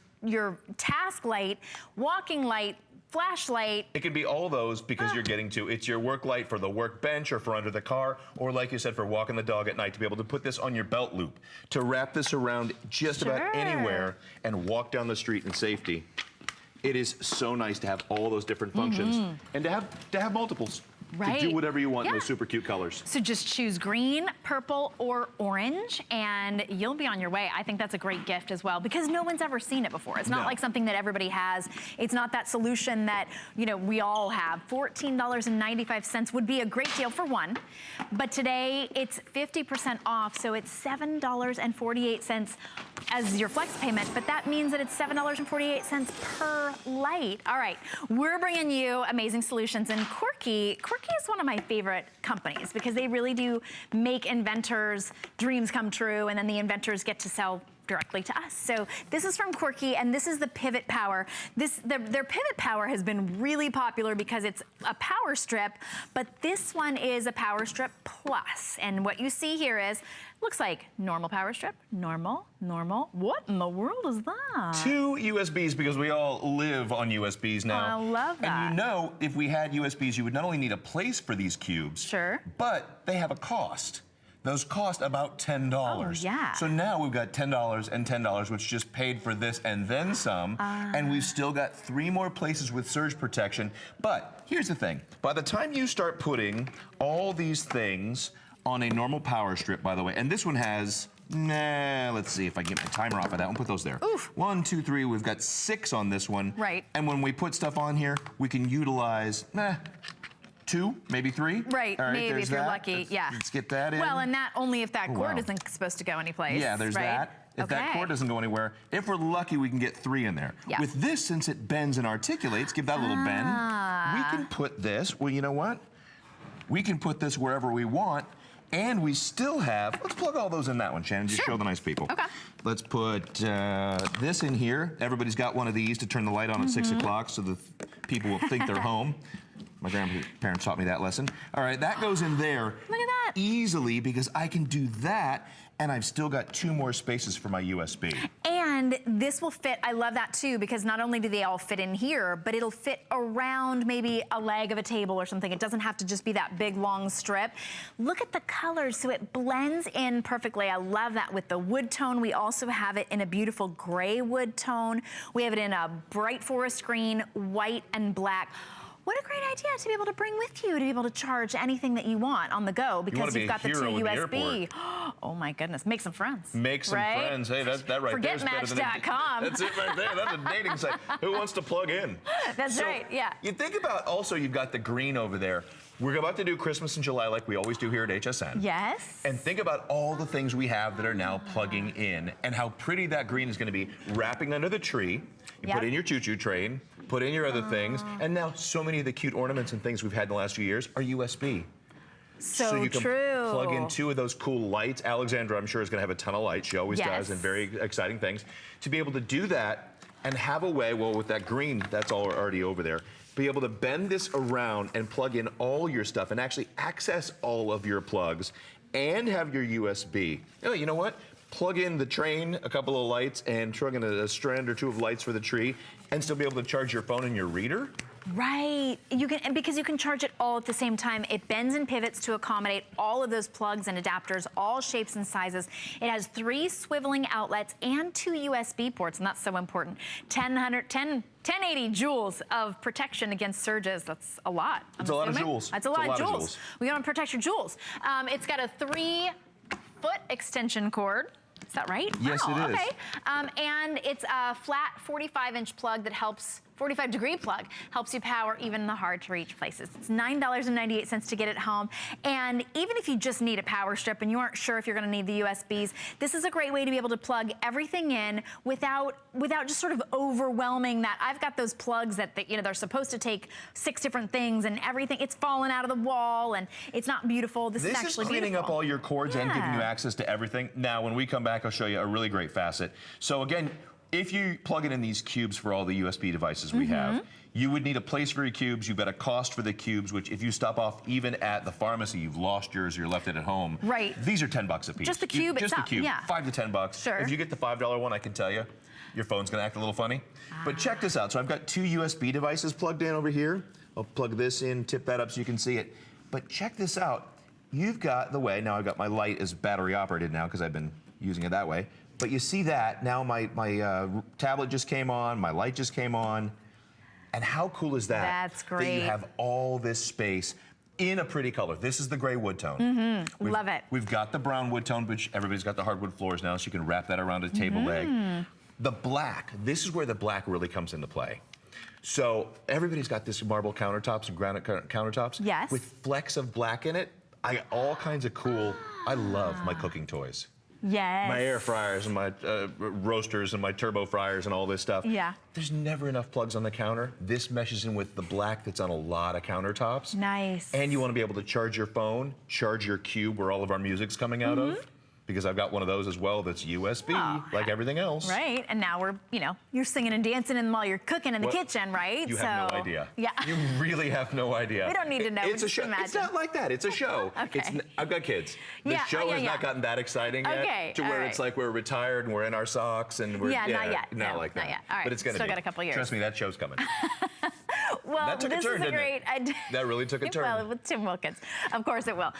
task light, walking light, flashlight. It could be all those because you're getting to, it's your work light for the workbench or for under the car, or like you said, for walking the dog at night, to be able to put this on your belt loop, to wrap this around just about anywhere and walk down the street in safety. It is so nice to have all those different functions and to have multiples. To do whatever you want in those super cute colors. So just choose green, purple, or orange, and you'll be on your way. I think that's a great gift as well because no one's ever seen it before. It's not like something that everybody has. It's not that solution that, you know, we all have. $14.95 would be a great deal for one, but today it's 50% off, so it's $7.48 as your flex payment, but that means that it's $7.48 per light. All right, we're bringing you amazing solutions, and Quirky is one of my favorite companies because they really do make inventors' dreams come true, and then the inventors get to sell directly to us. So this is from Quirky, and this is the Pivot Power. Their Pivot Power has been really popular because it's a power strip, but this one is a power strip plus. And what you see here is, looks like normal power strip, normal. What in the world is that? Two USBs, because we all live on USBs now. I love that. And you know, if we had USBs, you would not only need a place for these cubes, but they have a cost. Those cost about $10. Oh, yeah. So now we've got $10 and $10, which just paid for this and then some. And we've still got 3 more places with surge protection. But here's the thing. By the time you start putting all these things on a normal power strip, by the way, and this one has, let's see if I can get my timer off of that one. Put those there. Oof. 1, 2, 3. We've got 6 on this one. Right. And when we put stuff on here, we can utilize, 2, maybe 3. Right, All right, maybe if you're that. lucky, Let's get that in. Well, and that only if that cord isn't supposed to go anyplace. Yeah, there's that. If that cord doesn't go anywhere, if we're lucky, we can get 3 in there. Yeah. With this, since it bends and articulates, give that a little bend. We can put this, well, you know what? We can put this wherever we want, and we still have, let's plug all those in that one, Shannon, just show the nice people. Okay. Let's put this in here. Everybody's got one of these to turn the light on at 6 o'clock so the people will think they're home. My grandparents taught me that lesson. All right, that goes in there. Look at that. Easily, because I can do that, and I've still got 2 more spaces for my USB. And this will fit, I love that too, because not only do they all fit in here, but it'll fit around maybe a leg of a table or something. It doesn't have to just be that big, long strip. Look at the colors, so it blends in perfectly. I love that with the wood tone. We also have it in a beautiful gray wood tone. We have it in a bright forest green, white, and black. What a great idea to be able to bring with you, to be able to charge anything that you want on the go, because you've got the 2 USB. Oh my goodness, make some friends. Make some friends. Hey, that right there is better than Forgetmatch.com. That's it right there. That's a dating site. Who wants to plug in? That's right, yeah. You think about, also, you've got the green over there. We're about to do Christmas in July like we always do here at HSN. Yes. And think about all the things we have that are now plugging in and how pretty that green is going to be wrapping under the tree. You put in your choo-choo train, put in your other things, and now so many of the cute ornaments and things we've had in the last few years are USB. So you can true. plug in 2 of those cool lights. Alexandra, I'm sure, is going to have a ton of lights. She always does, and very exciting things. To be able to do that and have a way, well, with that green, that's all already over there, be able to bend this around and plug in all your stuff and actually access all of your plugs and have your USB. Oh, you know what? Plug in the train, a couple of lights, and plug in a strand or two of lights for the tree, and still be able to charge your phone and your reader? Right, because you can charge it all at the same time. It bends and pivots to accommodate all of those plugs and adapters, all shapes and sizes. It has 3 swiveling outlets and 2 USB ports, and that's so important. 1080 joules of protection against surges. That's a lot. It's a lot of joules. That's a lot of joules. We want to protect your joules. It's got a 3-foot extension cord. Is that right? Yes, wow, it is. Okay. And it's a flat 45-inch plug that helps, 45-degree plug, helps you power even the hard-to-reach places. It's $9.98 to get it home. And even if you just need a power strip and you aren't sure if you're going to need the USBs, this is a great way to be able to plug everything in without just sort of overwhelming that. I've got those plugs that they're supposed to take 6 different things and everything. It's falling out of the wall and it's not beautiful. This is actually cleaning beautiful. up all your cords and giving you access to everything. Now, when we come back, I'll show you a really great facet. So again, if you plug it in these cubes for all the USB devices we have, you would need a place for your cubes. You've got a cost for the cubes, which if you stop off even at the pharmacy, you've lost yours, you're left it at home. Right. These are $10 a piece. Just the cube Just the cube, yeah. $5 to $10. Sure. If you get the $5 one, I can tell you, your phone's gonna act a little funny. But check this out. So I've got 2 USB devices plugged in over here. I'll plug this in, tip that up so you can see it. But check this out. You've got the way, now I've got my light is battery operated now because I've been using it that way. But you see that, now my tablet just came on, my light just came on. And how cool is that? That's great. That you have all this space in a pretty color. This is the gray wood tone. Love it. We've got the brown wood tone, which everybody's got the hardwood floors now, so you can wrap that around a table leg. The black, this is where the black really comes into play. So everybody's got this marble countertops and granite countertops. Yes. With flecks of black in it. I got all kinds of cool, I love my cooking toys. Yes. My air fryers and my roasters and my turbo fryers and all this stuff. Yeah. There's never enough plugs on the counter. This meshes in with the black that's on a lot of countertops. Nice. And you want to be able to charge your phone, charge your cube where all of our music's coming out of. Because I've got one of those as well that's USB, like everything else. Right, and now we're, you're singing and dancing and while you're cooking in the kitchen, right? You have no idea. Yeah. You really have no idea. We don't need to know. It's a show. Imagine. It's not like that. It's a show. Okay. I've got kids. The show has not gotten that exciting yet to where it's like we're retired and we're in our socks and we're not yet. Not like that. Not yet. All right. But it's gonna Still be. got a couple years. Trust me, that show's coming. Well, that took this a turn, is didn't great. it? That really took a turn. Well, with Tim Wilkins. Of course it will.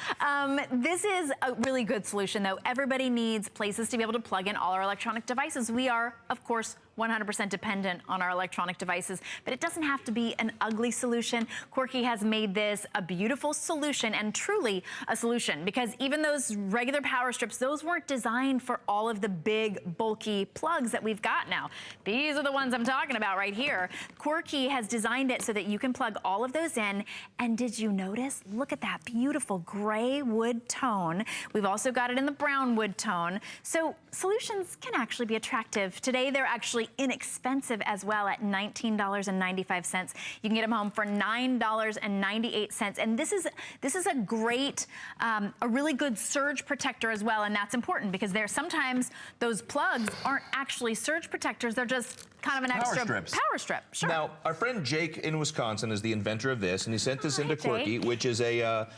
This is a really good solution, though. Everybody needs places to be able to plug in all our electronic devices. We are, of course, 100% dependent on our electronic devices, but it doesn't have to be an ugly solution. Quirky has made this a beautiful solution and truly a solution, because even those regular power strips, those weren't designed for all of the big, bulky plugs that we've got now. These are the ones I'm talking about right here. Quirky has designed it so that you can plug all of those in. And did you notice? Look at that beautiful gray wood tone. We've also got it in the brown wood tone. So solutions can actually be attractive. Today, they're actually inexpensive as well at $19.95. You can get them home for $9.98. And this is a great, a really good surge protector as well. And that's important because sometimes those plugs aren't actually surge protectors. They're just kind of an extra power strip. Sure. Now, our friend Jake in Wisconsin is the inventor of this, and he sent this into Quirky, which is an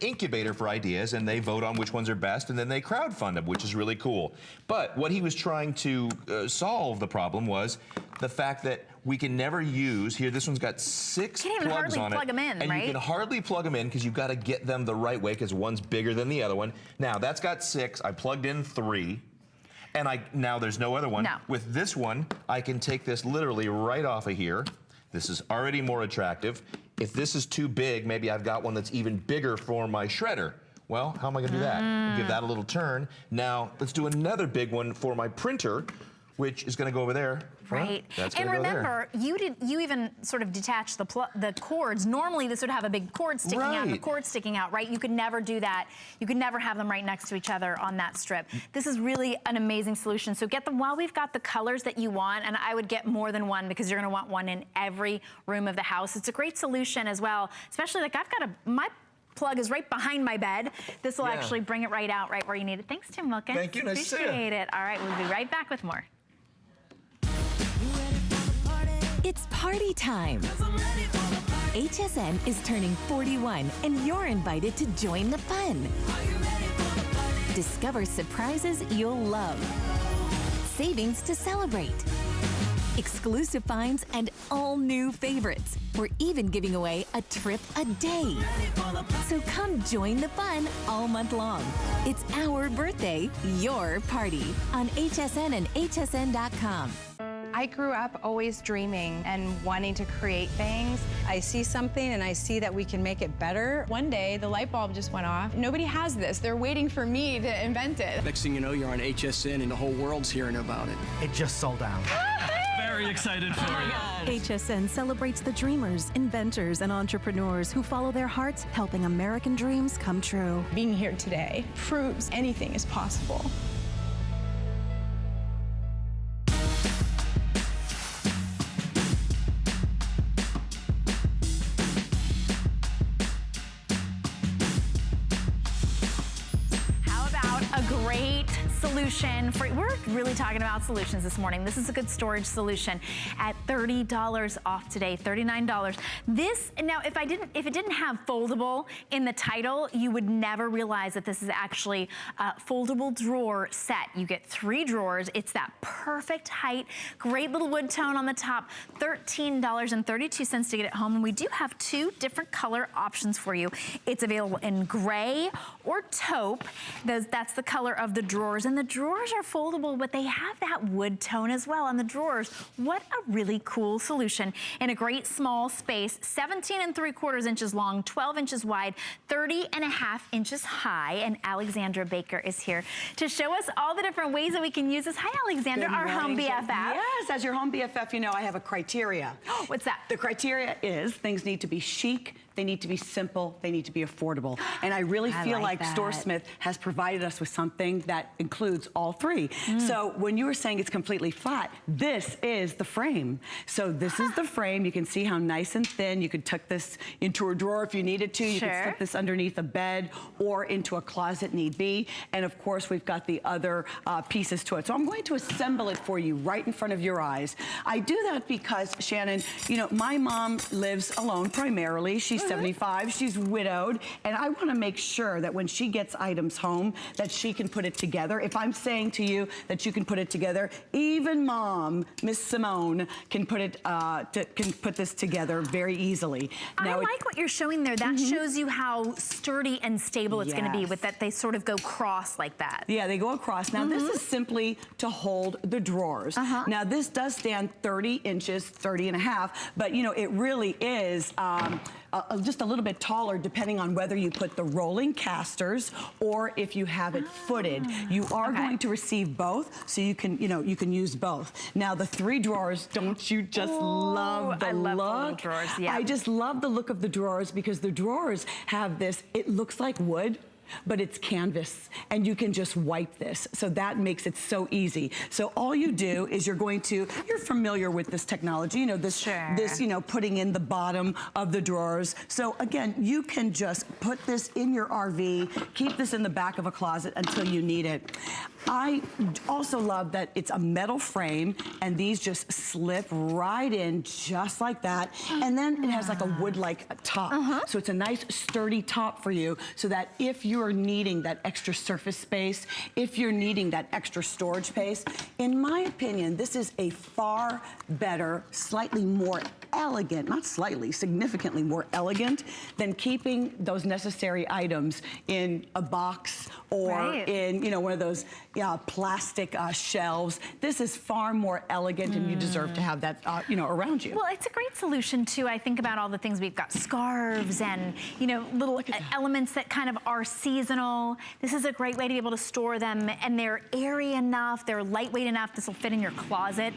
incubator for ideas, and they vote on which ones are best, and then they crowdfund them, which is really cool. But what he was trying to solve the problem was the fact that we can never use, here this one's got 6 plugs on it. Can't even hardly plug them in, and right? you can hardly plug them in because you've got to get them the right way because one's bigger than the other one. Now, that's got 6, I plugged in 3. And now there's no other one. No. With this one, I can take this literally right off of here. This is already more attractive. If this is too big, maybe I've got one that's even bigger for my shredder. Well, how am I gonna do that? Give that a little turn. Now, let's do another big one for my printer, which is gonna go over there. Right. And remember, you even sort of detached the cords. Normally, this would have a big cord sticking out, the cord sticking out, right? You could never do that. You could never have them right next to each other on that strip. This is really an amazing solution. So get them while we've got the colors that you want, and I would get more than one because you're gonna want one in every room of the house. It's a great solution as well, especially like my plug is right behind my bed. This will actually bring it right out, right where you need it. Thanks, Tim Wilkins. Thank you, nice to see you. Appreciate it. All right, we'll be right back with more. It's party time. HSN is turning 41, and you're invited to join the fun. Discover surprises you'll love. Savings to celebrate. Exclusive finds and all new favorites. We're even giving away a trip a day. So come join the fun all month long. It's our birthday, your party on HSN and hsn.com. I grew up always dreaming and wanting to create things. I see something and I see that we can make it better. One day, the light bulb just went off. Nobody has this. They're waiting for me to invent it. Next thing you know, you're on HSN and the whole world's hearing about it. It just sold out. Very excited for you. HSN celebrates the dreamers, inventors, and entrepreneurs who follow their hearts, helping American dreams come true. Being here today proves anything is possible. Solution for, we're really talking about solutions this morning. This is a good storage solution at $30 off today, $39. This, now if it didn't have foldable in the title, you would never realize that this is actually a foldable drawer set. You get 3 drawers. It's that perfect height, great little wood tone on the top, $13.32 to get it home. And we do have 2 different color options for you. It's available in gray or taupe. That's the color of the drawers. And the drawers are foldable, but they have that wood tone as well on the drawers. What a really cool solution in a great small space, 17 3/4 inches long, 12 inches wide, 30.5 inches high. And Alexandra Baker is here to show us all the different ways that we can use this. Hi, Alexandra, our home BFF. Yes, as your home BFF, you know I have a criteria. What's that? The criteria is things need to be chic, they need to be simple, they need to be affordable. And I really feel like StoreSmith has provided us with something that includes all 3. So when you were saying it's completely flat, this is the frame. So this is the frame. You can see how nice and thin. You could tuck this into a drawer if you needed to. You could stick this underneath a bed or into a closet need be. And of course, we've got the other pieces to it. So I'm going to assemble it for you right in front of your eyes. I do that because, Shannon, you know, my mom lives alone primarily. She's 75, she's widowed, and I want to make sure that when she gets items home that she can put it together. If I'm saying to you that you can put it together, even Mom, Miss Simone, can put it can put this together very easily. Now, I like what you're showing there. That shows you how sturdy and stable it's going to be with that they sort of go cross like that. Yeah, they go across. Now this is simply to hold the drawers. Now this does stand 30 inches, 30.5, but you know, it really is just a little bit taller depending on whether you put the rolling casters or if you have it footed. You are going to receive both, so you can, you know, you can use both. Now the 3 drawers, don't you just love the look? Drawers, yeah. I just love the look of the drawers because the drawers have this, it looks like wood, but it's canvas and you can just wipe this. So that makes it so easy. So all you do is you're familiar with this technology, you know, this, you know, putting in the bottom of the drawers. So again, you can just put this in your RV, keep this in the back of a closet until you need it. I also love that it's a metal frame and these just slip right in just like that. And then it has like a wood-like top. So it's a nice sturdy top for you so that if you're needing that extra surface space, if you're needing that extra storage space, in my opinion, this is a far better, slightly more elegant, not slightly, significantly more elegant than keeping those necessary items in a box or in, you know, one of those plastic shelves. This is far more elegant and you deserve to have that, you know, around you. Well, it's a great solution too. I think about all the things we've got, scarves and, you know, little elements that kind of are seasonal. This is a great way to be able to store them, and they're airy enough, they're lightweight enough. This will fit in your closet,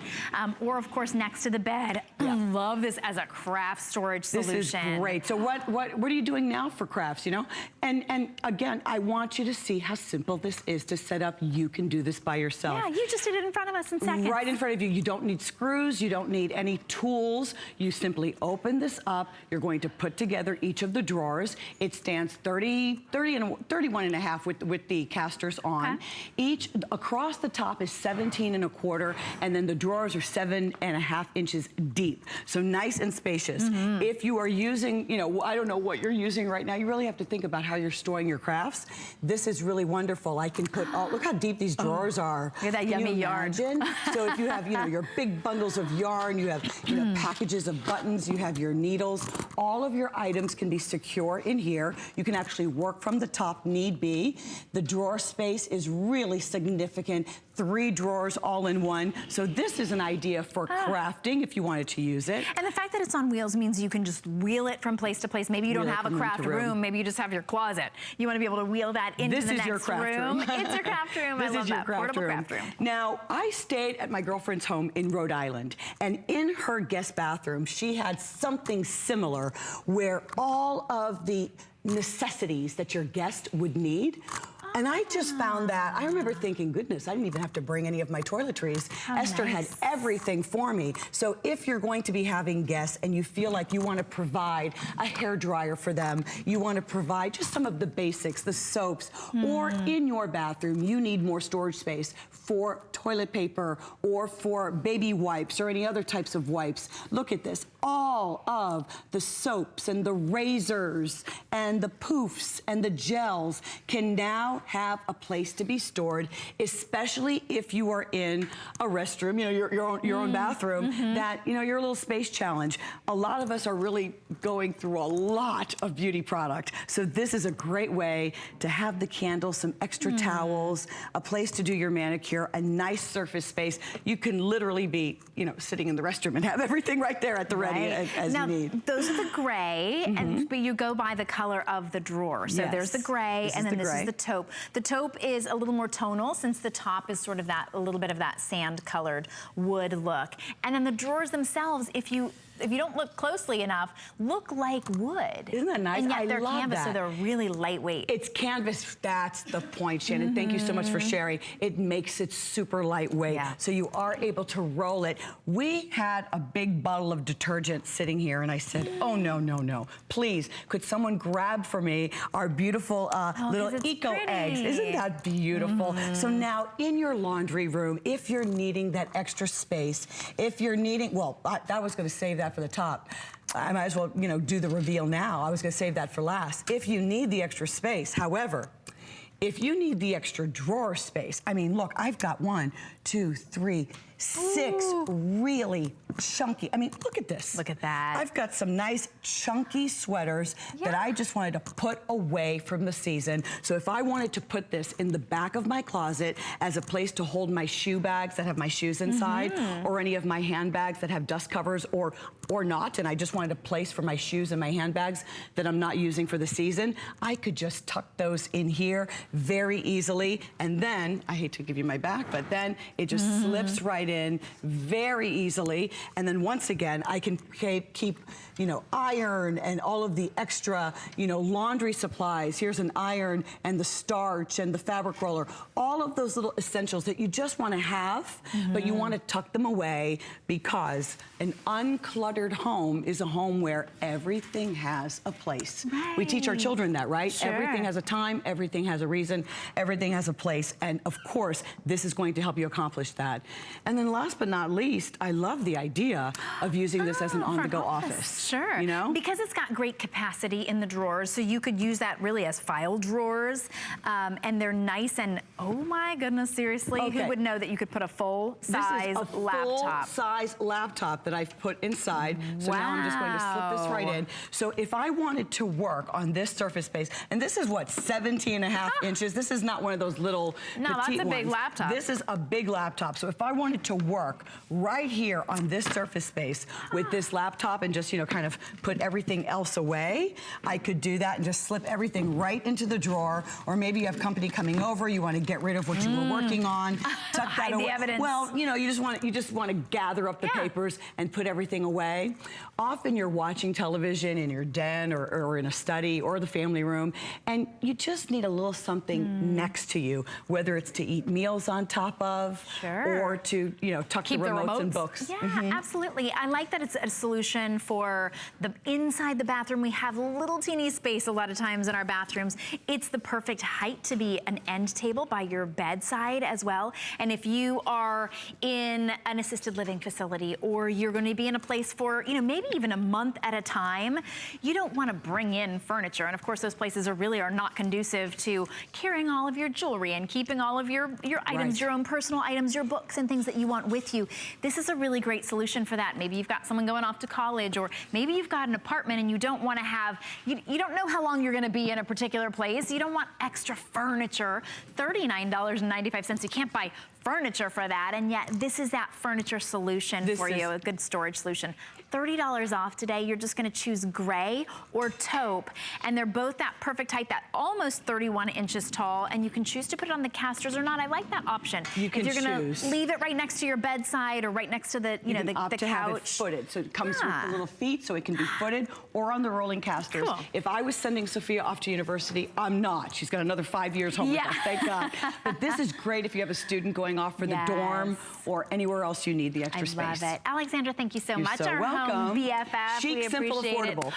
or of course next to the bed. I love this as a craft storage solution. This is great. So what are you doing now for crafts, you know? And again, I want you to see how simple this is to set up you can do this by yourself. Yeah, you just did it in front of us in seconds. Right in front of you. You don't need screws. You don't need any tools. You simply open this up. You're going to put together each of the drawers. It stands 31 and a half with the casters on. Okay. Each across the top is 17 and a quarter, and then the drawers are 7.5 inches deep. So nice and spacious. If you are using, you know, I don't know what you're using right now. You really have to think about how you're storing your crafts. This is really wonderful. I can put, look how deep these drawers are. Look at that yummy yarn. So if you have, you know, your big bundles of yarn, you have, you know, packages of buttons, you have your needles, all of your items can be secure in here. You can actually work from the top need be. The drawer space is really significant. 3 drawers all in one. So this is an idea for crafting if you wanted to use it. And the fact that it's on wheels means you can just wheel it from place to place. Maybe you don't have a craft room. Maybe you just have your closet. You want to be able to wheel that into the next room. It's your craft room. I love that. Portable craft room. Now, I stayed at my girlfriend's home in Rhode Island, and in her guest bathroom, she had something similar where all of the necessities that your guest would need. And I just found that, I remember thinking, goodness, I didn't even have to bring any of my toiletries. Esther had everything for me. So if you're going to be having guests and you feel like you want to provide a hair dryer for them, you want to provide just some of the basics, the soaps, or in your bathroom, you need more storage space for toilet paper or for baby wipes or any other types of wipes. Look at this. All of the soaps and the razors and the poofs and the gels can now have a place to be stored, especially if you are in a restroom, you know, your own bathroom, that, you know, you're a little space challenge. A lot of us are really going through a lot of beauty product. So this is a great way to have the candles, some extra towels, a place to do your manicure, a nice surface space. You can literally be, you know, sitting in the restroom and have everything right there at the ready as now, you need. Those are the gray, but you go by the color of the drawer. So there's the gray, and then this is the taupe. The taupe is a little more tonal since the top is sort of that, a little bit of that sand-colored wood look. And then the drawers themselves, if you don't look closely enough, look like wood. Isn't that nice? And yet they're love canvas, that. so they're really lightweight. It's canvas, that's the point, Shannon. Thank you so much for sharing. It makes it super lightweight, so you are able to roll it. We had a big bottle of detergent sitting here, and I said, oh, no, no, no. Please, could someone grab for me our beautiful little eco eggs? Isn't that beautiful? So now in your laundry room, if you're needing that extra space, if you're needing, well, I was going to save that for the top. I might as well, you know, do the reveal now. I was going to save that for last. If you need the extra space, however, if you need the extra drawer space, I mean, look, I've got 1, 2, 3, 6 really chunky. I mean, look at this. Look at that. I've got some nice chunky sweaters that I just wanted to put away from the season. So if I wanted to put this in the back of my closet as a place to hold my shoe bags that have my shoes inside, or any of my handbags that have dust covers or not, and I just wanted a place for my shoes and my handbags that I'm not using for the season, I could just tuck those in here very easily. And then, I hate to give you my back, but then it just slips right in very easily. And then once again, I can keep, you know, iron and all of the extra, you know, laundry supplies. Here's an iron and the starch and the fabric roller. All of those little essentials that you just want to have, but you want to tuck them away, because an uncluttered home is a home where everything has a place. We teach our children that, right? Everything has a time, everything has a reason, everything has a place. And of course, this is going to help you accomplish that. And then last but not least, I love the idea of using this as an on-the-go office. Sure. You know? Because it's got great capacity in the drawers, so you could use that really as file drawers. And they're nice and, oh my goodness, seriously, who would know that you could put a full-size laptop? This is a full-size laptop that I've put inside. So now I'm just going to slip this right in. So if I wanted to work on this surface space, and this is what, 17.5 inches? This is not one of those little petite that's a big ones. laptop. This is a big laptop. So if I wanted to to work right here on this surface space with this laptop and just, you know, kind of put everything else away, I could do that and just slip everything right into the drawer. Or maybe you have company coming over, you want to get rid of what you were working on, tuck that away. The evidence. Well, you know, you just want to gather up the papers and put everything away. Often you're watching television in your den or in a study or the family room, and you just need a little something next to you, whether it's to eat meals on top of or to, you know, tuck the remotes and books. Yeah, absolutely. I like that it's a solution for the inside the bathroom. We have little teeny space a lot of times in our bathrooms. It's the perfect height to be an end table by your bedside as well. And if you are in an assisted living facility or you're going to be in a place for, you know, maybe even a month at a time, you don't want to bring in furniture. And of course, those places are not conducive to carrying all of your jewelry and keeping all of your items, your own personal items, your books and things that you want with you. This is a really great solution for that. Maybe you've got someone going off to college, or maybe you've got an apartment and you don't want to have, you don't know how long you're going to be in a particular place. You don't want extra furniture. $39.95. You can't buy furniture for that, and yet this is that furniture solution for you, a good storage solution. $30 off today. You're just going to choose gray or taupe, and they're both that perfect height, that almost 31 inches tall, and you can choose to put it on the casters or not. I like that option. You can if you're going to leave it right next to your bedside or right next to the, you know, the couch. Have it footed, so it comes with the little feet, so it can be footed or on the rolling casters. Cool. If I was sending Sophia off to university, I'm not. She's got another 5 years home with us, thank God. But this is great if you have a student going off for the dorm or anywhere else you need the extra space. I love it. Alexandra, thank you so much. You're so welcome. Home BFF. Chic, we simple, appreciate affordable. It.